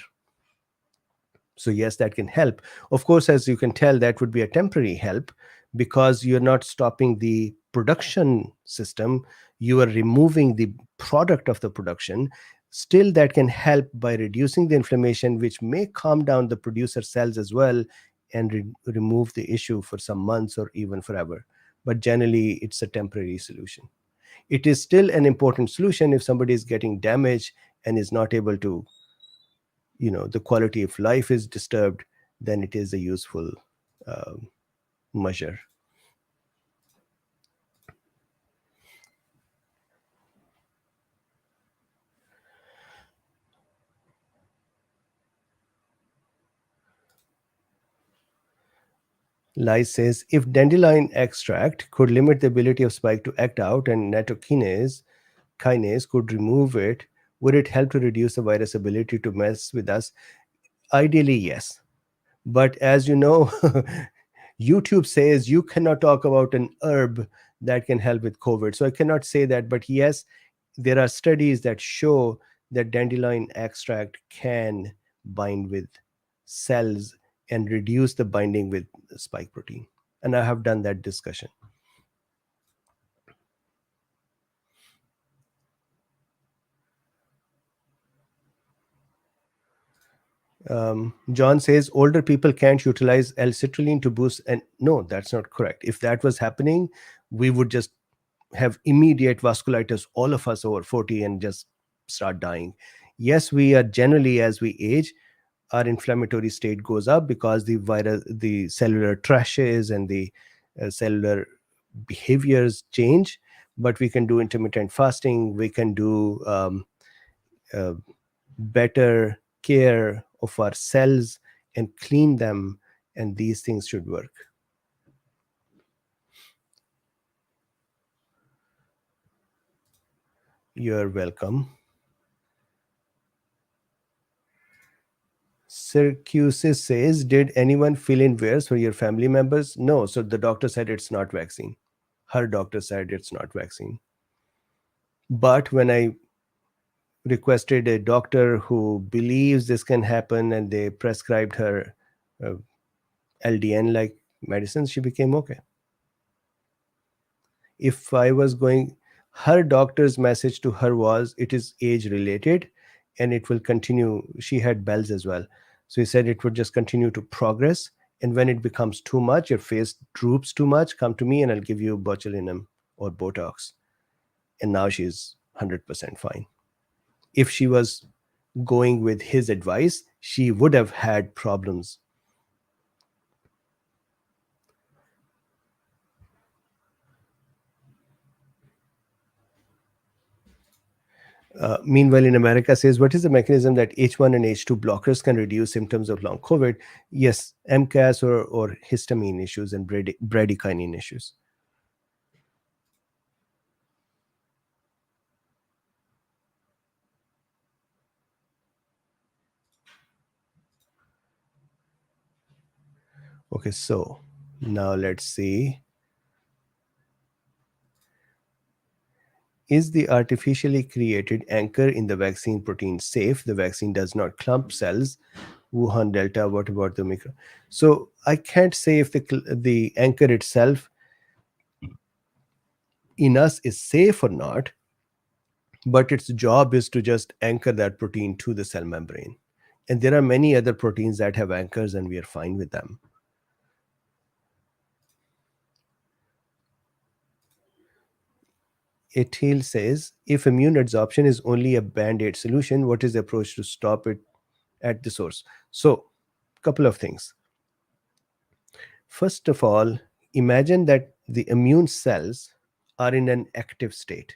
So yes, that can help. Of course, as you can tell, that would be a temporary help because you're not stopping the production system, you are removing the product of the production. Still, that can help by reducing the inflammation, which may calm down the producer cells as well and remove the issue for some months or even forever. But generally, it's a temporary solution. It is still an important solution if somebody is getting damaged and is not able to, the quality of life is disturbed, then it is a useful um measure. Lai says, if dandelion extract could limit the ability of spike to act out and kinase could remove it, would it help to reduce the virus ability to mess with us? Ideally, yes. But as you know, YouTube says you cannot talk about an herb that can help with COVID. So I cannot say that. But yes, there are studies that show that dandelion extract can bind with cells and reduce the binding with the spike protein. And I have done that discussion. John says older people can't utilize L-citrulline to boost. And no, that's not correct. If that was happening, we would just have immediate vasculitis, all of us over 40, and just start dying. Yes, we are generally, as we age, our inflammatory state goes up because the cellular trashes and the cellular behaviors change. But we can do intermittent fasting. We can do uh, better care of our cells and clean them, and these things should work. You're welcome. Circusis says, did anyone fill in wares for your family members? No. So the doctor said it's not vaccine. Her doctor said it's not vaccine. But when I requested a doctor who believes this can happen and they prescribed her uh, LDN like medicines, she became okay. If I was going, her doctor's message to her was it is age related and it will continue. She had bells as well. So he said it would just continue to progress. And when it becomes too much, your face droops too much, come to me and I'll give you botulinum or Botox. And now she's 100% fine. If she was going with his advice, she would have had problems. Meanwhile, in America, says, what is the mechanism that H1 and H2 blockers can reduce symptoms of long COVID? Yes, MCAS or histamine issues and bradykinin issues. Okay, so now let's see. Is the artificially created anchor in the vaccine protein safe? The vaccine does not clump cells. Wuhan Delta, what about the micro? So I can't say if the anchor itself in us is safe or not, but its job is to just anchor that protein to the cell membrane. And there are many other proteins that have anchors and we are fine with them. Etil says, if immune adsorption is only a band-aid solution, what is the approach to stop it at the source? So, couple of things. First of all, imagine that the immune cells are in an active state.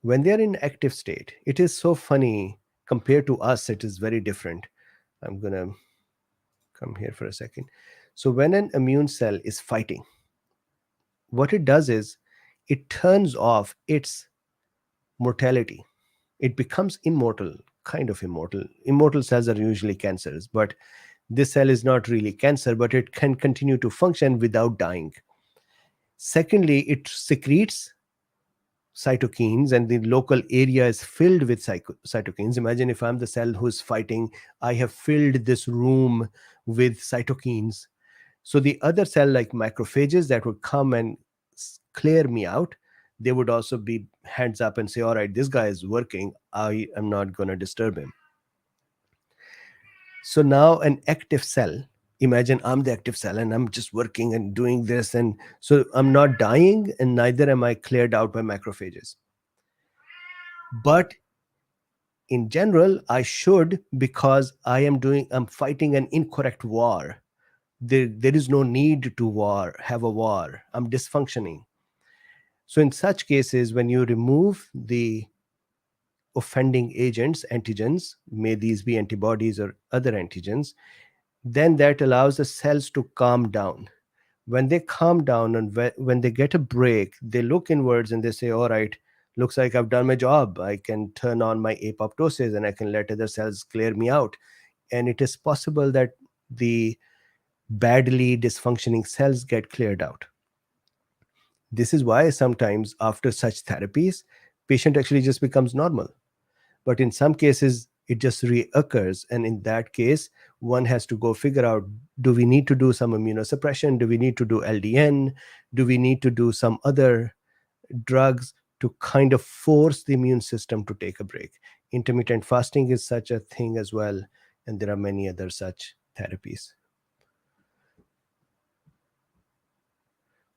When they are in active state, it is so funny. Compared to us, it is very different. I'm going to come here for a second. So when an immune cell is fighting, what it does is it turns off its mortality. It becomes immortal, kind of immortal. Immortal cells are usually cancers, but this cell is not really cancer, but it can continue to function without dying. Secondly, it secretes cytokines, and the local area is filled with cytokines. Imagine if I'm the cell who's fighting, I have filled this room with cytokines. So the other cell, like macrophages, that would come and clear me out, they would also be hands up and say, all right, this guy is working, I am not going to disturb him. So now an active cell, imagine I'm the active cell and I'm just working and doing this, and so I'm not dying and neither am I cleared out by macrophages. But in general, I should, because I'm fighting an incorrect war. There is no need to have a war. I'm dysfunctioning. So in such cases, when you remove the offending agents, antigens, may these be antibodies or other antigens, then that allows the cells to calm down. When they calm down and when they get a break, they look inwards and they say, all right, looks like I've done my job. I can turn on my apoptosis and I can let other cells clear me out. And it is possible that the badly dysfunctioning cells get cleared out. This is why sometimes after such therapies, patient actually just becomes normal. But in some cases, it just reoccurs. And in that case, one has to go figure out, do we need to do some immunosuppression? Do we need to do LDN? Do we need to do some other drugs to kind of force the immune system to take a break? Intermittent fasting is such a thing as well. And there are many other such therapies.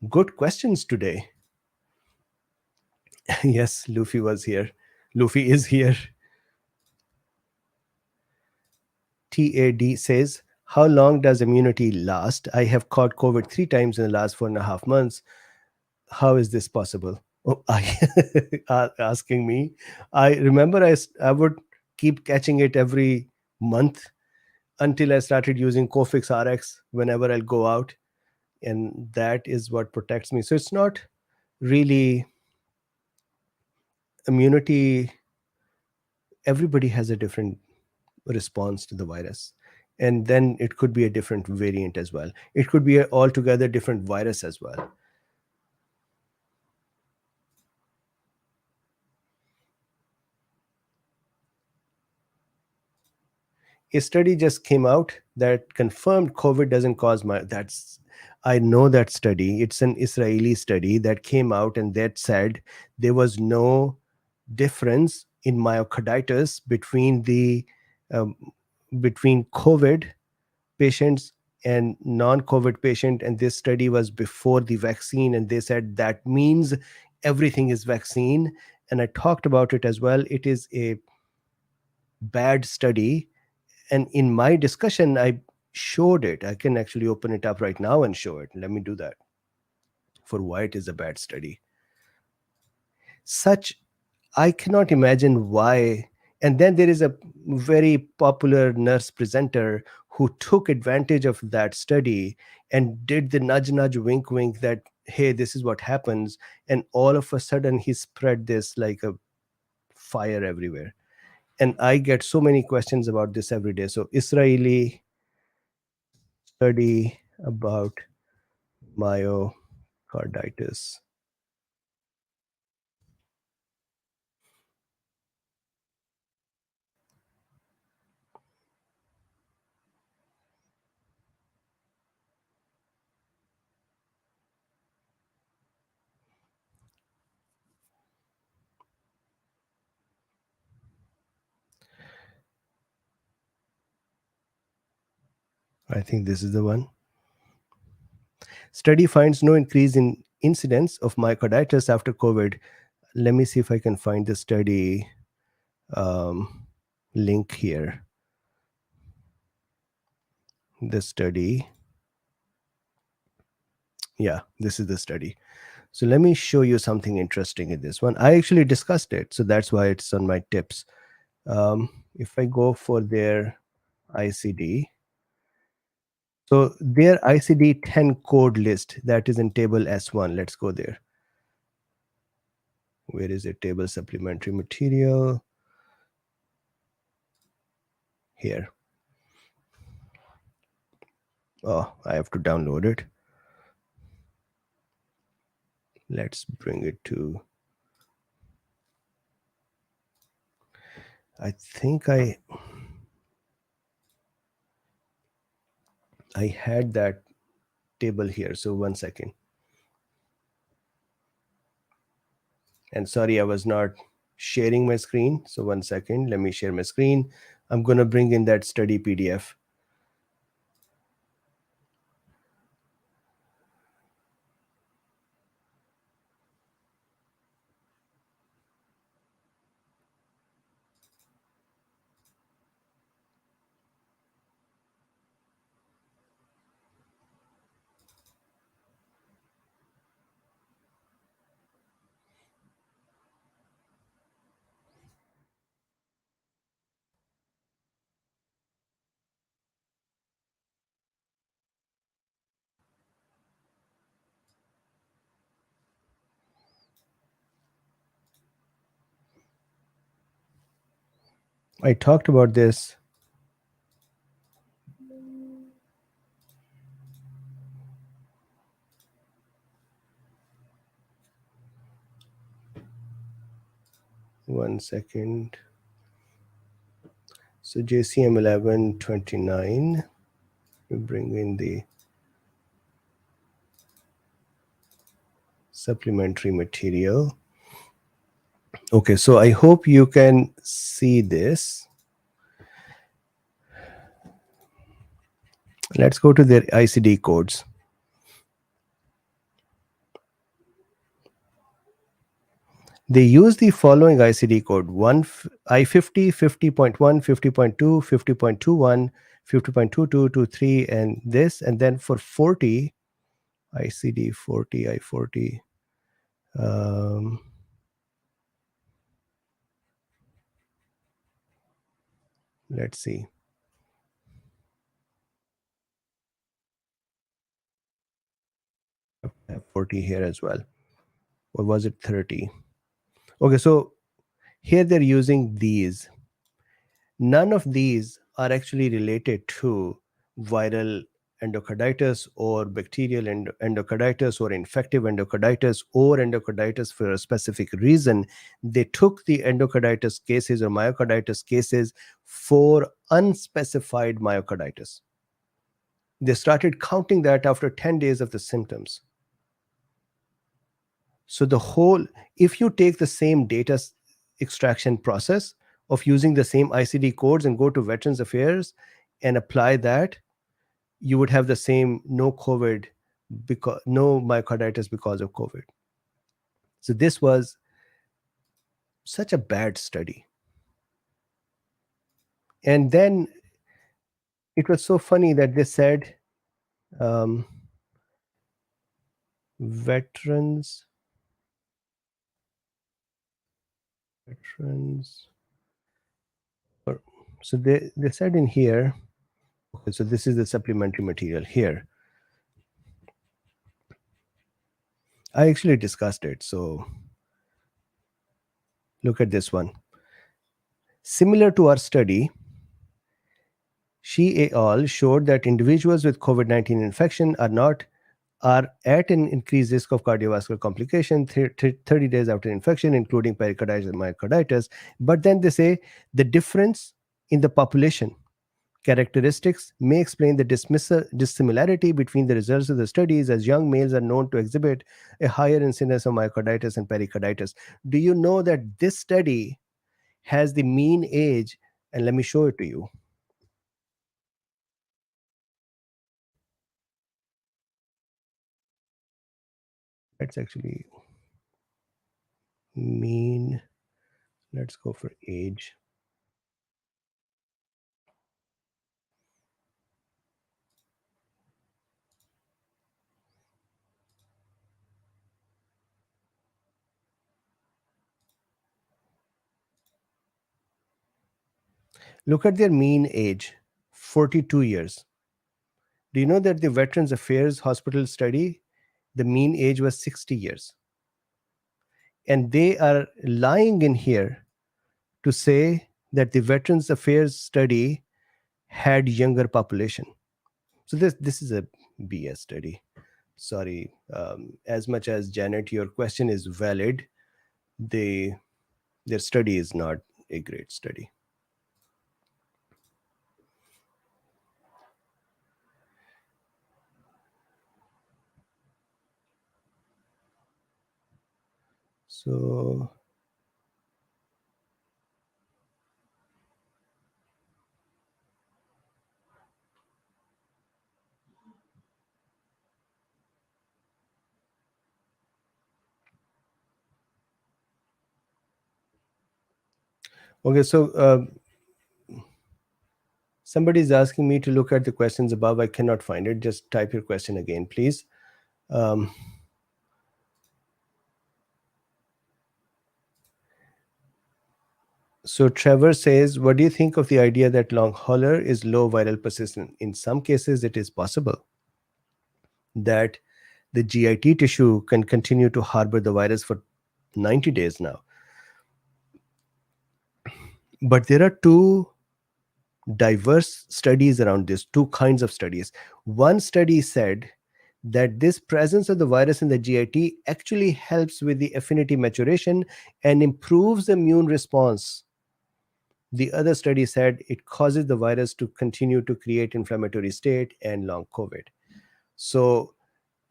Good questions today. Yes, Luffy was here. Luffy is here. TAD says, how long does immunity last? I have caught COVID 3 times in the last 4.5 months. How is this possible? Oh, asking me. I remember I would keep catching it every month until I started using Cofix RX whenever I'll go out. And that is what protects me. So it's not really immunity. Everybody has a different response to the virus, and then it could be a different variant as well. It could be an altogether different virus as well. A study just came out that confirmed COVID doesn't cause that's, I know that study. It's an Israeli study that came out and that said there was no difference in myocarditis um, between COVID patients and non-COVID patient. And this study was before the vaccine, and they said that means everything is vaccine. And I talked about it as well. It is a bad study, and in my discussion I showed it. I can actually open it up right now and show it. Let me do that, for why it is a bad study. Such, I cannot imagine why. And then there is a very popular nurse presenter who took advantage of that study and did the nudge, nudge, wink, wink that, hey, this is what happens. And all of a sudden, he spread this like a fire everywhere. And I get so many questions about this every day. So, Israeli study about myocarditis. I think this is the one. Study finds no increase in incidence of myocarditis after COVID. Let me see if I can find the study link here. The study. Yeah, this is the study. So let me show you something interesting in this one. I actually discussed it, so that's why it's on my tips. If I go for their ICD, so their ICD-10 code list that is in table S1. Let's go there. Where is it? Table supplementary material. Here. Oh, I have to download it. Let's bring it to, I think I had that table here. So 1 second. And sorry, I was not sharing my screen. So 1 second, let me share my screen. I'm going to bring in that study PDF. I talked about this. One second. So JCM 1129. We bring in the supplementary material. Okay, so I hope you can see this. Let's go to their ICD codes. They use the following ICD code: I50, 50.1, 50.2, 50.21, 50.22, 23, and this. And then for 40, ICD 40, I40. Let's see. 40 here as well. Or was it 30? Okay, so here they're using these. None of these are actually related to viral endocarditis or bacterial endocarditis or infective endocarditis or endocarditis for a specific reason. They took the endocarditis cases or myocarditis cases for unspecified myocarditis. They started counting that after 10 days of the symptoms. So if you take the same data extraction process of using the same ICD codes and go to Veterans Affairs and apply that, you would have the same no myocarditis because of COVID. So this was such a bad study. And then it was so funny that they said veterans. So they said in here, okay, so this is the supplementary material here. I actually discussed it. So look at this one. Similar to our study, Shi et al. Showed that individuals with COVID-19 infection are at an increased risk of cardiovascular complication 30 days after infection, including pericarditis and myocarditis. But then they say the difference in the population characteristics may explain the dissimilarity between the results of the studies, as young males are known to exhibit a higher incidence of myocarditis and pericarditis. Do you know that this study has the mean age? And let me show it to you. That's actually mean. Let's go for age. Look at their mean age, 42 years. Do you know that the Veterans Affairs Hospital study, the mean age was 60 years? And they are lying in here to say that the Veterans Affairs study had younger population. So this is a BS study. Sorry. As much as Janet, your question is valid, they their study is not a great study. So okay, so somebody is asking me to look at the questions above. I cannot find it. Just type your question again, please. Um, so Trevor says, what do you think of the idea that long hauler is low viral persistence? In some cases, it is possible that the GIT tissue can continue to harbor the virus for 90 days now. But there are two diverse studies around this, two kinds of studies. One study said that this presence of the virus in the GIT actually helps with the affinity maturation and improves the immune response. The other study said it causes the virus to continue to create inflammatory state and long COVID. So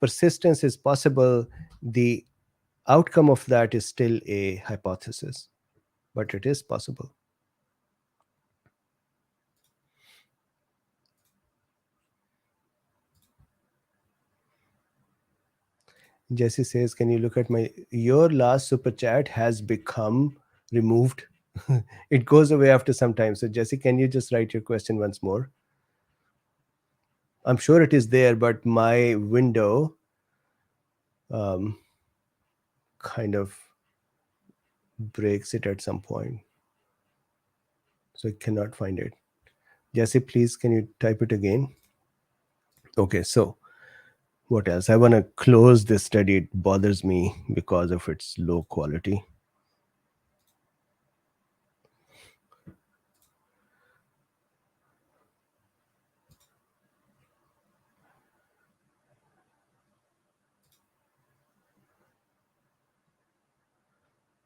persistence is possible. The outcome of that is still a hypothesis, but it is possible. Jesse says, can you look at your last super chat has become removed. It goes away after some time. So Jesse, can you just write your question once more? I'm sure it is there, but my window kind of breaks it at some point. So I cannot find it. Jesse, please, can you type it again? Okay, so what else? I want to close this study. It bothers me because of its low quality.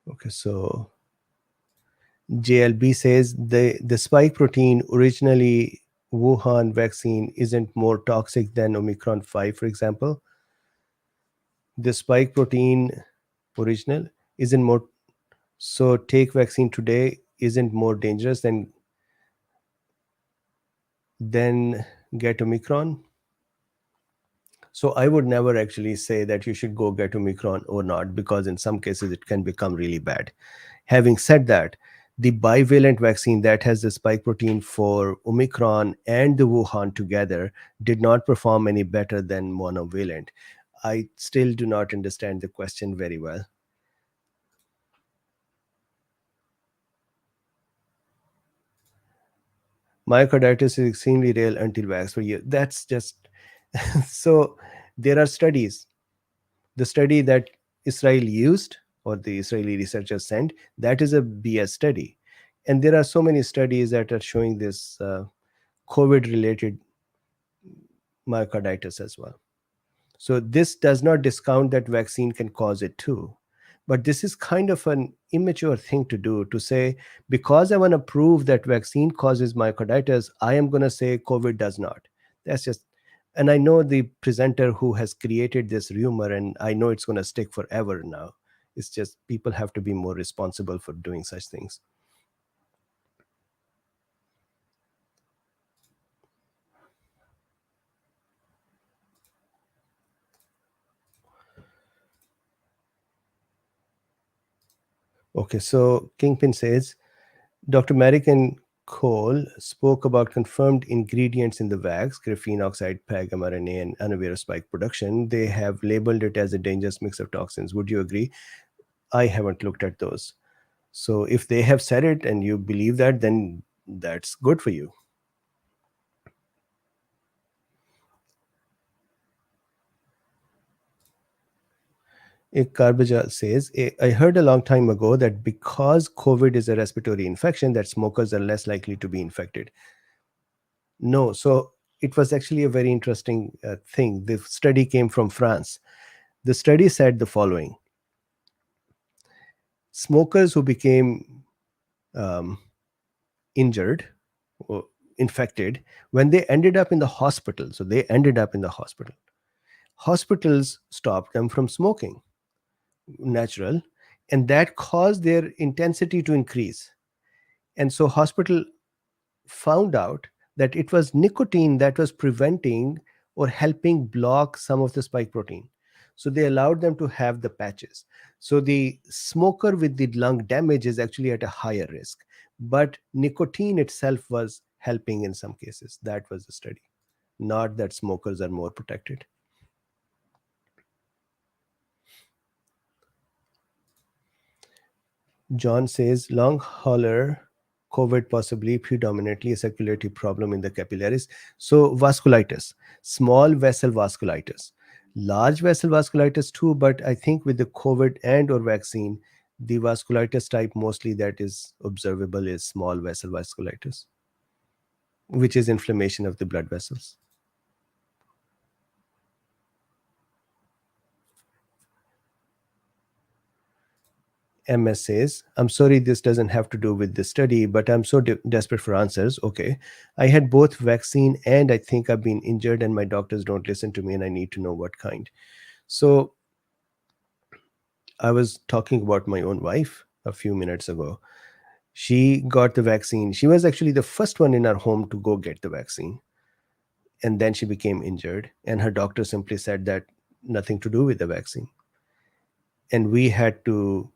Okay, so JLB says the spike protein originally Wuhan vaccine isn't more toxic than Omicron 5, for example. The spike protein original isn't more, so take vaccine today isn't more dangerous than get Omicron. So I would never actually say that you should go get Omicron or not, because in some cases it can become really bad. Having said that, the bivalent vaccine that has the spike protein for Omicron and the Wuhan together did not perform any better than monovalent. I still do not understand the question very well. Myocarditis is extremely rare until vax for years. That's just so there are studies. The study that Israel used, or the Israeli researchers sent, that is a BS study. And there are so many studies that are showing this COVID related myocarditis as well. So this does not discount that vaccine can cause it too. But this is kind of an immature thing to do, to say, because I want to prove that vaccine causes myocarditis, I am going to say COVID does not. That's just, and I know the presenter who has created this rumor, and I know it's going to stick forever now. It's just people have to be more responsible for doing such things. Okay, so Kingpin says, Dr. Merrick and Cole spoke about confirmed ingredients in the wax, graphene oxide, PEG, mRNA, and unaware spike production. They have labeled it as a dangerous mix of toxins. Would you agree? I haven't looked at those. So if they have said it and you believe that, then that's good for you. Karbajal says, I heard a long time ago that because COVID is a respiratory infection, that smokers are less likely to be infected. No, so it was actually a very interesting thing. The study came from France. The study said the following: smokers who became um, injured or infected, when they ended up in the hospital, so they ended up in the hospital, hospitals stopped them from smoking, natural, and that caused their intensity to increase. And so hospital found out that it was nicotine that was preventing or helping block some of the spike protein. So they allowed them to have the patches. So the smoker with the lung damage is actually at a higher risk, but nicotine itself was helping in some cases. That was the study, not that smokers are more protected. John says long hauler COVID possibly predominantly a circulatory problem in the capillaries. So vasculitis, small vessel vasculitis, large vessel vasculitis too, but I think with the COVID and or vaccine, the vasculitis type mostly that is observable is small vessel vasculitis, which is inflammation of the blood vessels. MS says, I'm sorry, this doesn't have to do with the study, but I'm so desperate for answers. Okay. I had both vaccine and I think I've been injured, and my doctors don't listen to me, and I need to know what kind. So I was talking about my own wife a few minutes ago. She got the vaccine. She was actually the first one in our home to go get the vaccine. And then she became injured, and her doctor simply said that nothing to do with the vaccine. And we had to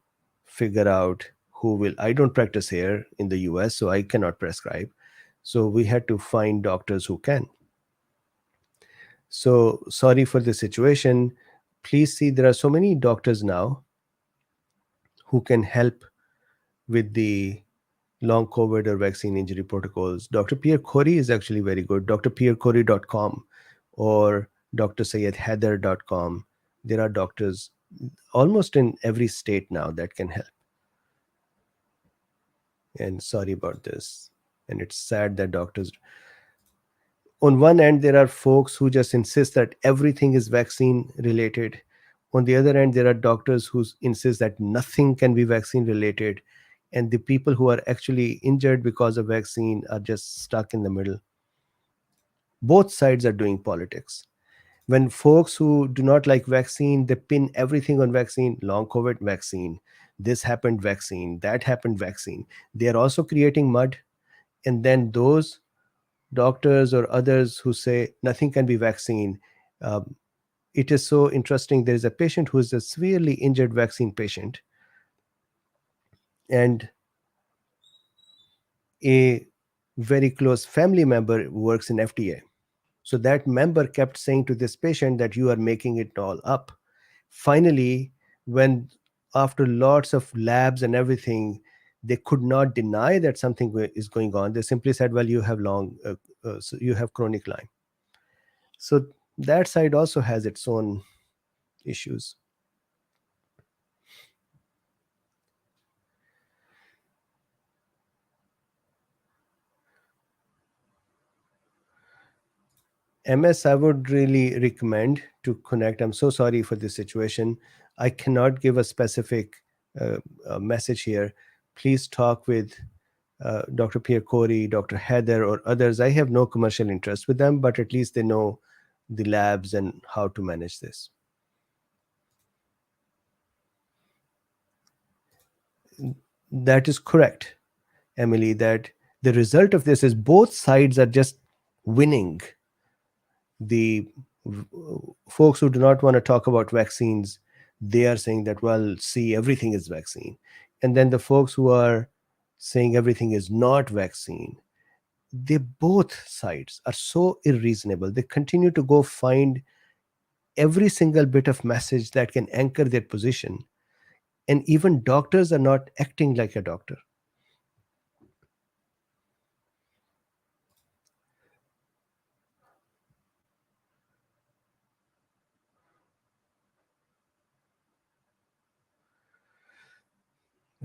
figure out who will. I don't practice here in the US, so I cannot prescribe. So we had to find doctors who can. So sorry for the situation. Please see, there are so many doctors now who can help with the long COVID or vaccine injury protocols. Dr. Pierre Corey is actually very good. drpierrecorey.com or drsayedheather.com. There are doctors almost in every state now that can help. And sorry about this. And it's sad that doctors, on one end, there are folks who just insist that everything is vaccine related. On the other end, there are doctors who insist that nothing can be vaccine related. And the people who are actually injured because of vaccine are just stuck in the middle. Both sides are doing politics. When folks who do not like vaccine, they pin everything on vaccine, long COVID vaccine, this happened vaccine, that happened vaccine. They are also creating mud. And then those doctors or others who say nothing can be vaccine, um, it is so interesting. There is a patient who is a severely injured vaccine patient, and a very close family member works in FDA. So that member kept saying to this patient that you are making it all up. Finally, when after lots of labs and everything, they could not deny that something is going on. They simply said, well, you have so you have chronic Lyme. So that side also has its own issues. MS, I would really recommend to connect. I'm so sorry for this situation. I cannot give a specific message here. Please talk with Dr. Pierre Corey, Dr. Heather, or others. I have no commercial interest with them, but at least they know the labs and how to manage this. That is correct, Emily, that the result of this is both sides are just winning. The folks who do not want to talk about vaccines, they are saying that, well, see, everything is vaccine. And then the folks who are saying everything is not vaccine, they both sides are so unreasonable. They continue to go find every single bit of message that can anchor their position. And even doctors are not acting like a doctor.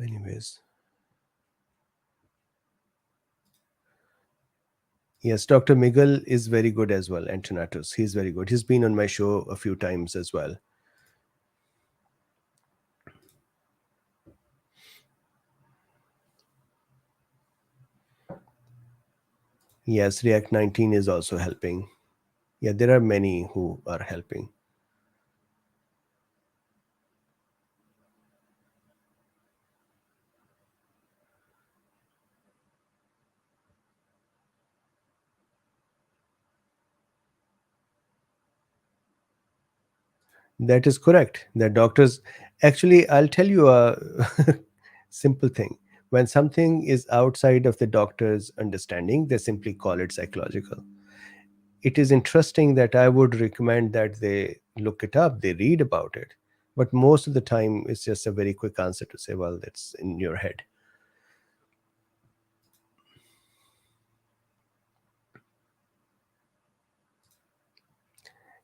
Anyways, yes, Dr. Miguel is very good as well. Antonatus, he's very good. He's been on my show a few times as well. Yes, React 19 is also helping. Yeah, there are many who are helping. That is correct. The doctors, actually, I'll tell you a simple thing. When something is outside of the doctor's understanding, they simply call it psychological. It is interesting that I would recommend that they look it up, they read about it. But most of the time, it's just a very quick answer to say, well, that's in your head.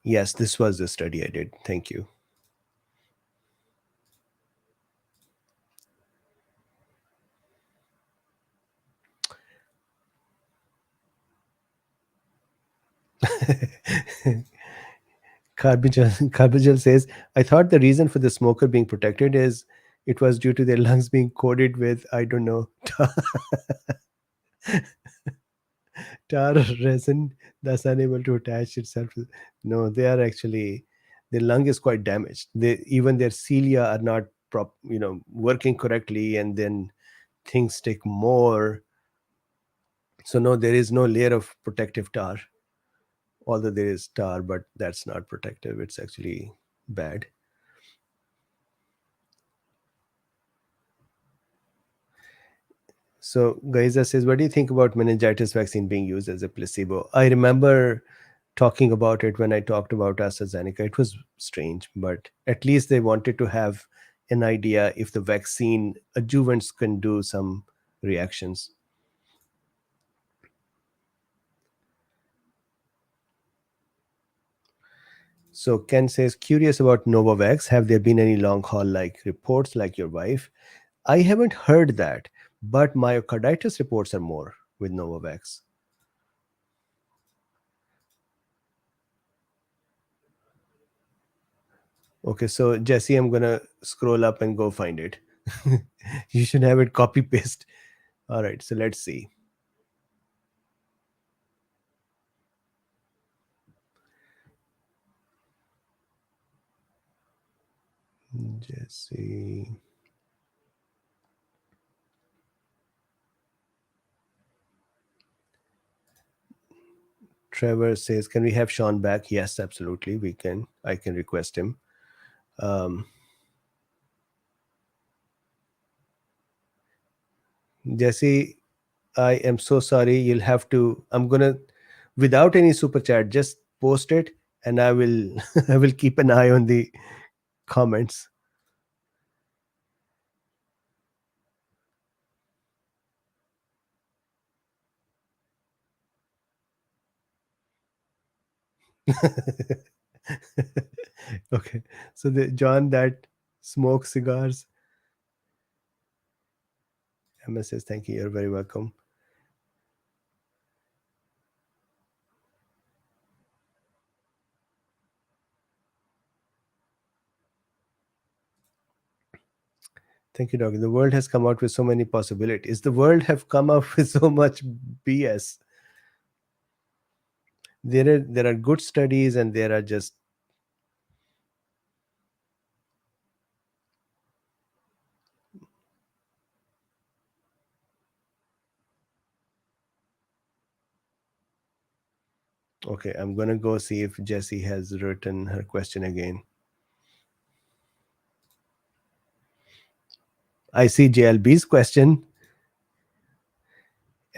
Yes, this was the study I did. Thank you. Carbajal says, I thought the reason for the smoker being protected is it was due to their lungs being coated with, I don't know, tar or resin that's unable to attach itself to. No, they are actually, their lung is quite damaged. They, even their cilia are not working correctly, and then things stick more. So no, there is no layer of protective tar, although there is tar, but that's not protective. It's actually bad. So Gaiza says, what do you think about meningitis vaccine being used as a placebo? I remember talking about it when I talked about AstraZeneca. It was strange, but at least they wanted to have an idea if the vaccine adjuvants can do some reactions. So Ken says, curious about Novavax. Have there been any long haul like reports like your wife? I haven't heard that, but myocarditis reports are more with Novavax. Okay, so Jesse, I'm gonna scroll up and go find it. You should have it copy paste. All right, so let's see. Jesse. Trevor says, "Can we have Sean back?" Yes, absolutely, we can. I can request him. Um, Jesse, I am so sorry. You'll have to. I'm gonna, without any super chat, just post it, and I will. I will keep an eye on the comments. Okay, so the John that smokes cigars. Emma says, "Thank you. You're very welcome." Thank you, Doggy. The world has come out with so many possibilities. The world have come up with so much BS. There are good studies, and there are just okay. I'm gonna go see if Jessie has written her question again. I see JLB's question.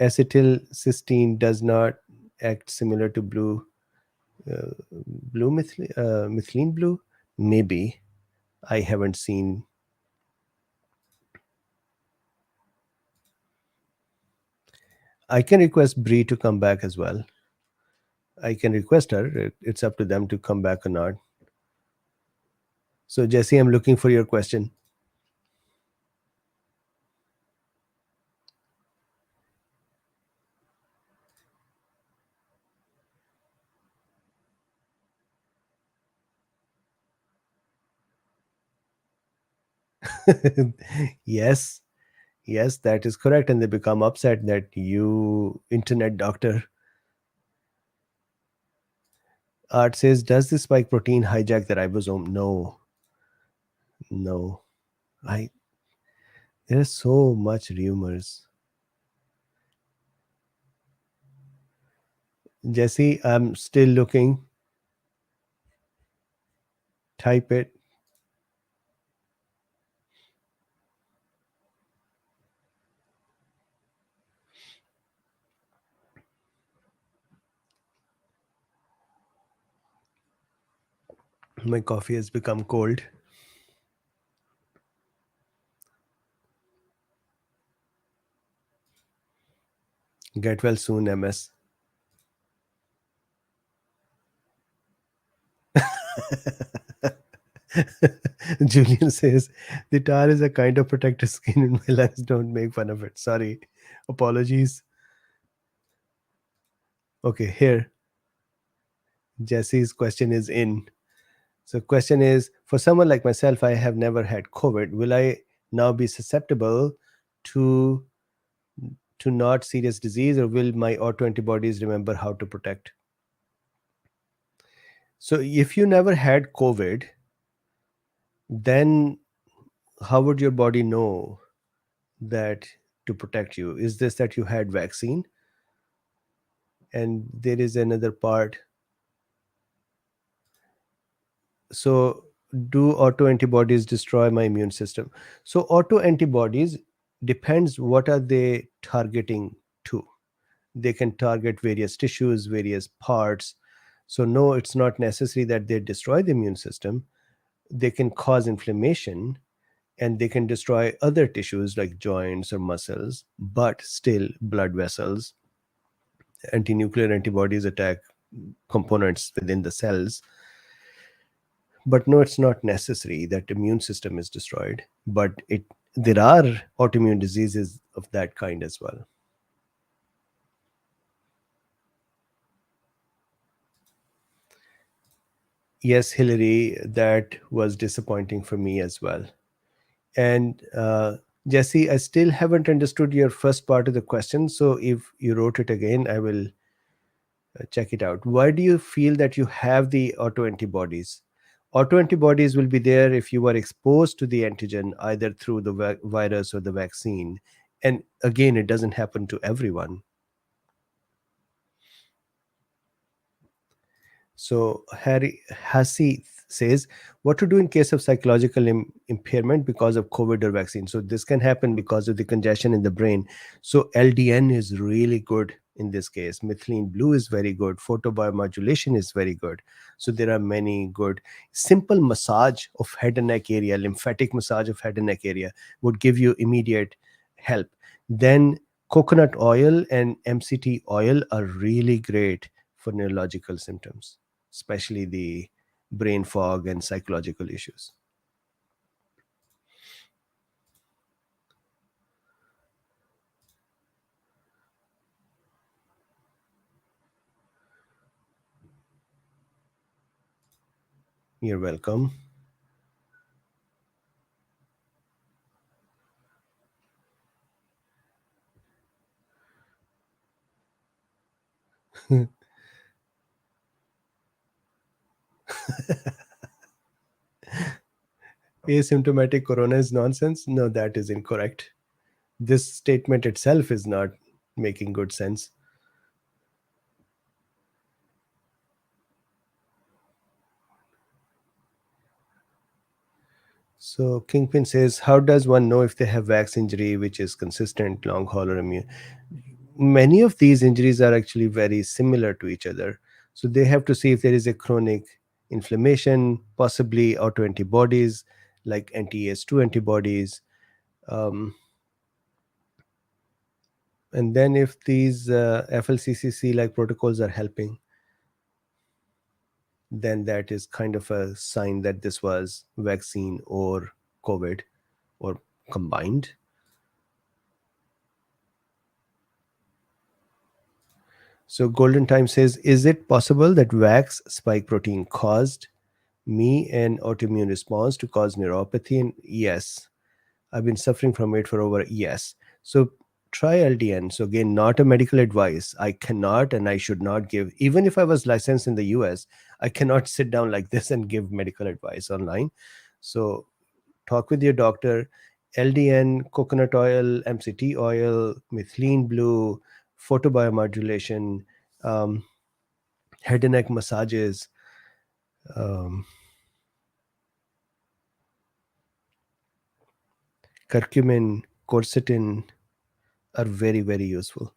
Acetylcysteine does not act similar to methylene blue. Maybe I haven't seen. I can request Bree to come back as well. I can request her. It's up to them to come back or not. So Jesse, I'm looking for your question. Yes, yes, that is correct. And they become upset that you, internet doctor. Art says, does the spike protein hijack the ribosome? No, no. I There's so much rumors. Jesse, I'm still looking. Type it. My coffee has become cold. Get well soon, MS. Julian says, the tar is a kind of protective skin in my lungs. Don't make fun of it. Sorry. Apologies. Okay, here. Jesse's question is in. So, question is, for someone like myself, I have never had COVID. Will I now be susceptible to not serious disease, or will my autoantibodies remember how to protect? So, if you never had COVID, then how would your body know that to protect you? Is this that you had vaccine? And there is another part. So, do autoantibodies destroy my immune system? So, autoantibodies depends what are they targeting to. They can target various tissues, various parts. So, no, it's not necessary that they destroy the immune system. They can cause inflammation, and they can destroy other tissues like joints or muscles, but still blood vessels. Anti-nuclear antibodies attack components within the cells. But no, it's not necessary that immune system is destroyed, but it there are autoimmune diseases of that kind as well. Yes, Hillary, that was disappointing for me as well. And Jesse, I still haven't understood your first part of the question. So if you wrote it again, I will check it out. Why do you feel that you have the autoantibodies? Autoantibodies will be there if you are exposed to the antigen either through the virus or the vaccine. And again, it doesn't happen to everyone. So Harry Hassi says, what to do in case of psychological impairment because of COVID or vaccine? So this can happen because of the congestion in the brain. So LDN is really good in this case. Methylene blue is very good. Photobiomodulation is very good. So there are many good. Simple massage of head and neck area, lymphatic massage of head and neck area would give you immediate help. Then coconut oil and MCT oil are really great for neurological symptoms, especially the brain fog and psychological issues. You're welcome. Asymptomatic corona is nonsense? No, that is incorrect. This statement itself is not making good sense. So Kingpin says, how does one know if they have wax injury, which is consistent, long haul, or immune? Many of these injuries are actually very similar to each other. So they have to see if there is a chronic inflammation, possibly autoantibodies like anti-AS2 antibodies. Um, and then if these FLCCC like protocols are helping, then that is kind of a sign that this was vaccine or COVID or combined. So Golden Time says, is it possible that wax spike protein caused me an autoimmune response to cause neuropathy? And yes, I've been suffering from it for over, yes. So try LDN. So again, not a medical advice. I cannot and I should not give, even if I was licensed in the US, I cannot sit down like this and give medical advice online. So talk with your doctor. LDN, coconut oil, MCT oil, methylene blue, photobiomodulation, um, head and neck massages, um, curcumin, quercetin are very, very useful.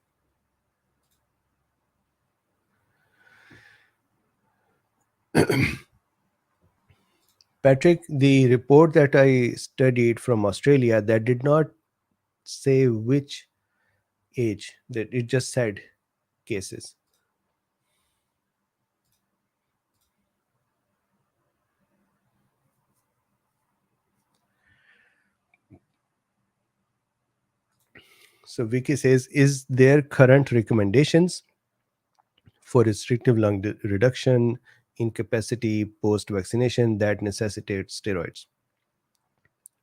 Patrick, the report that I studied from Australia, that did not say which age, that it just said cases. So Vicky says, is there current recommendations for restrictive lung reduction, incapacity post vaccination that necessitates steroids?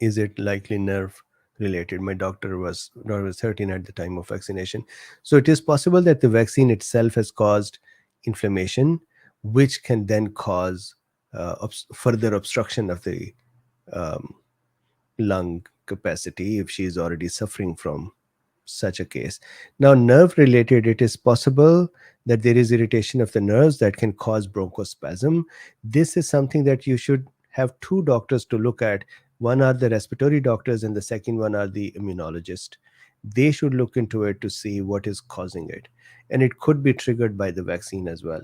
Is it likely nerve related? My doctor was 13 at the time of vaccination. So it is possible that the vaccine itself has caused inflammation, which can then cause further obstruction of the um, lung capacity if she is already suffering from such a case. Now, nerve related, it is possible that there is irritation of the nerves that can cause bronchospasm. This is something that you should have two doctors to look at. One are the respiratory doctors, and the second one are the immunologist. They should look into it to see what is causing it. And it could be triggered by the vaccine as well.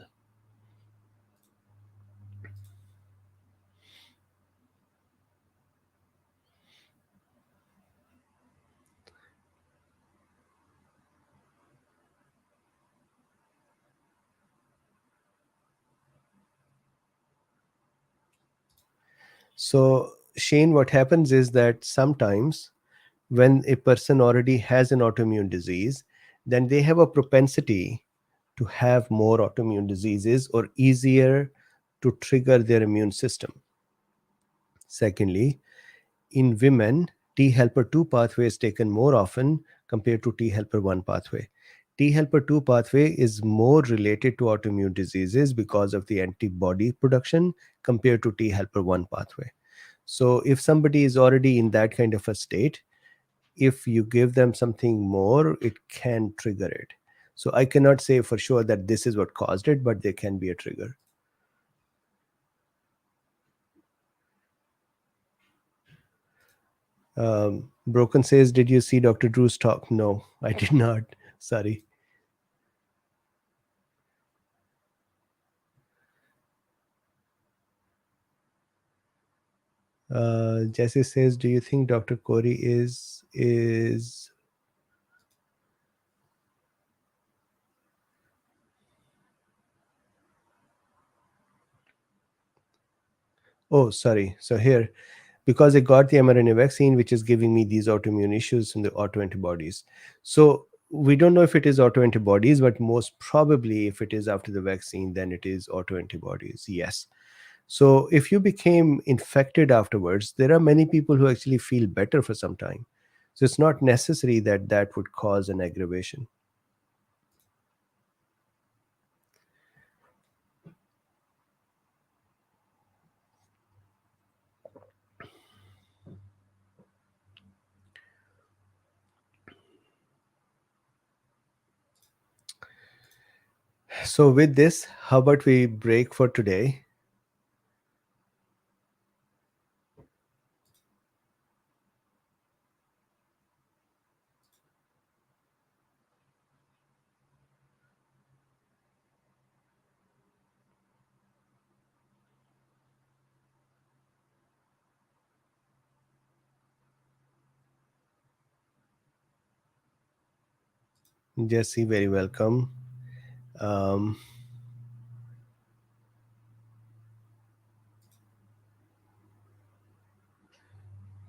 So, Shane, what happens is that sometimes when a person already has an autoimmune disease, then they have a propensity to have more autoimmune diseases or easier to trigger their immune system. Secondly, in women, T helper 2 pathway is taken more often compared to T helper 1 pathway. T helper 2 pathway is more related to autoimmune diseases because of the antibody production compared to T helper 1 pathway. So, if somebody is already in that kind of a state, if you give them something more, it can trigger it. So I cannot say for sure that this is what caused it, but there can be a trigger. Broken says, did you see Dr. Drew's talk? No, I did not. Sorry. Jesse says, do you think Dr. Corey is oh, sorry. So here, because I got the mRNA vaccine, which is giving me these autoimmune issues from the autoantibodies. So we don't know if it is autoantibodies, but most probably if it is after the vaccine, then it is autoantibodies. Yes. So if you became infected afterwards, there are many people who actually feel better for some time. So it's not necessary that that would cause an aggravation. So with this, how about we break for today? Jesse, very welcome. Um,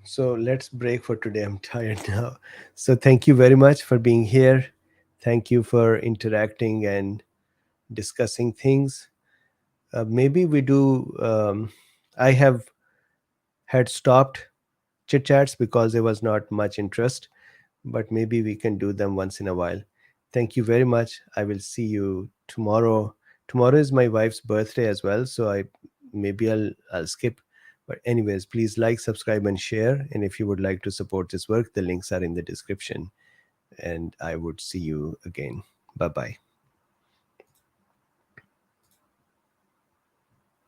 so let's break for today. I'm tired now. So thank you very much for being here. Thank you for interacting and discussing things. Maybe we do. I have had stopped chit chats because there was not much interest, but maybe we can do them once in a while. Thank you very much. I will see you tomorrow. Tomorrow is my wife's birthday as well, so I'll skip. But anyways, please like, subscribe, and share. And if you would like to support this work, the links are in the description. And I would see you again. Bye bye.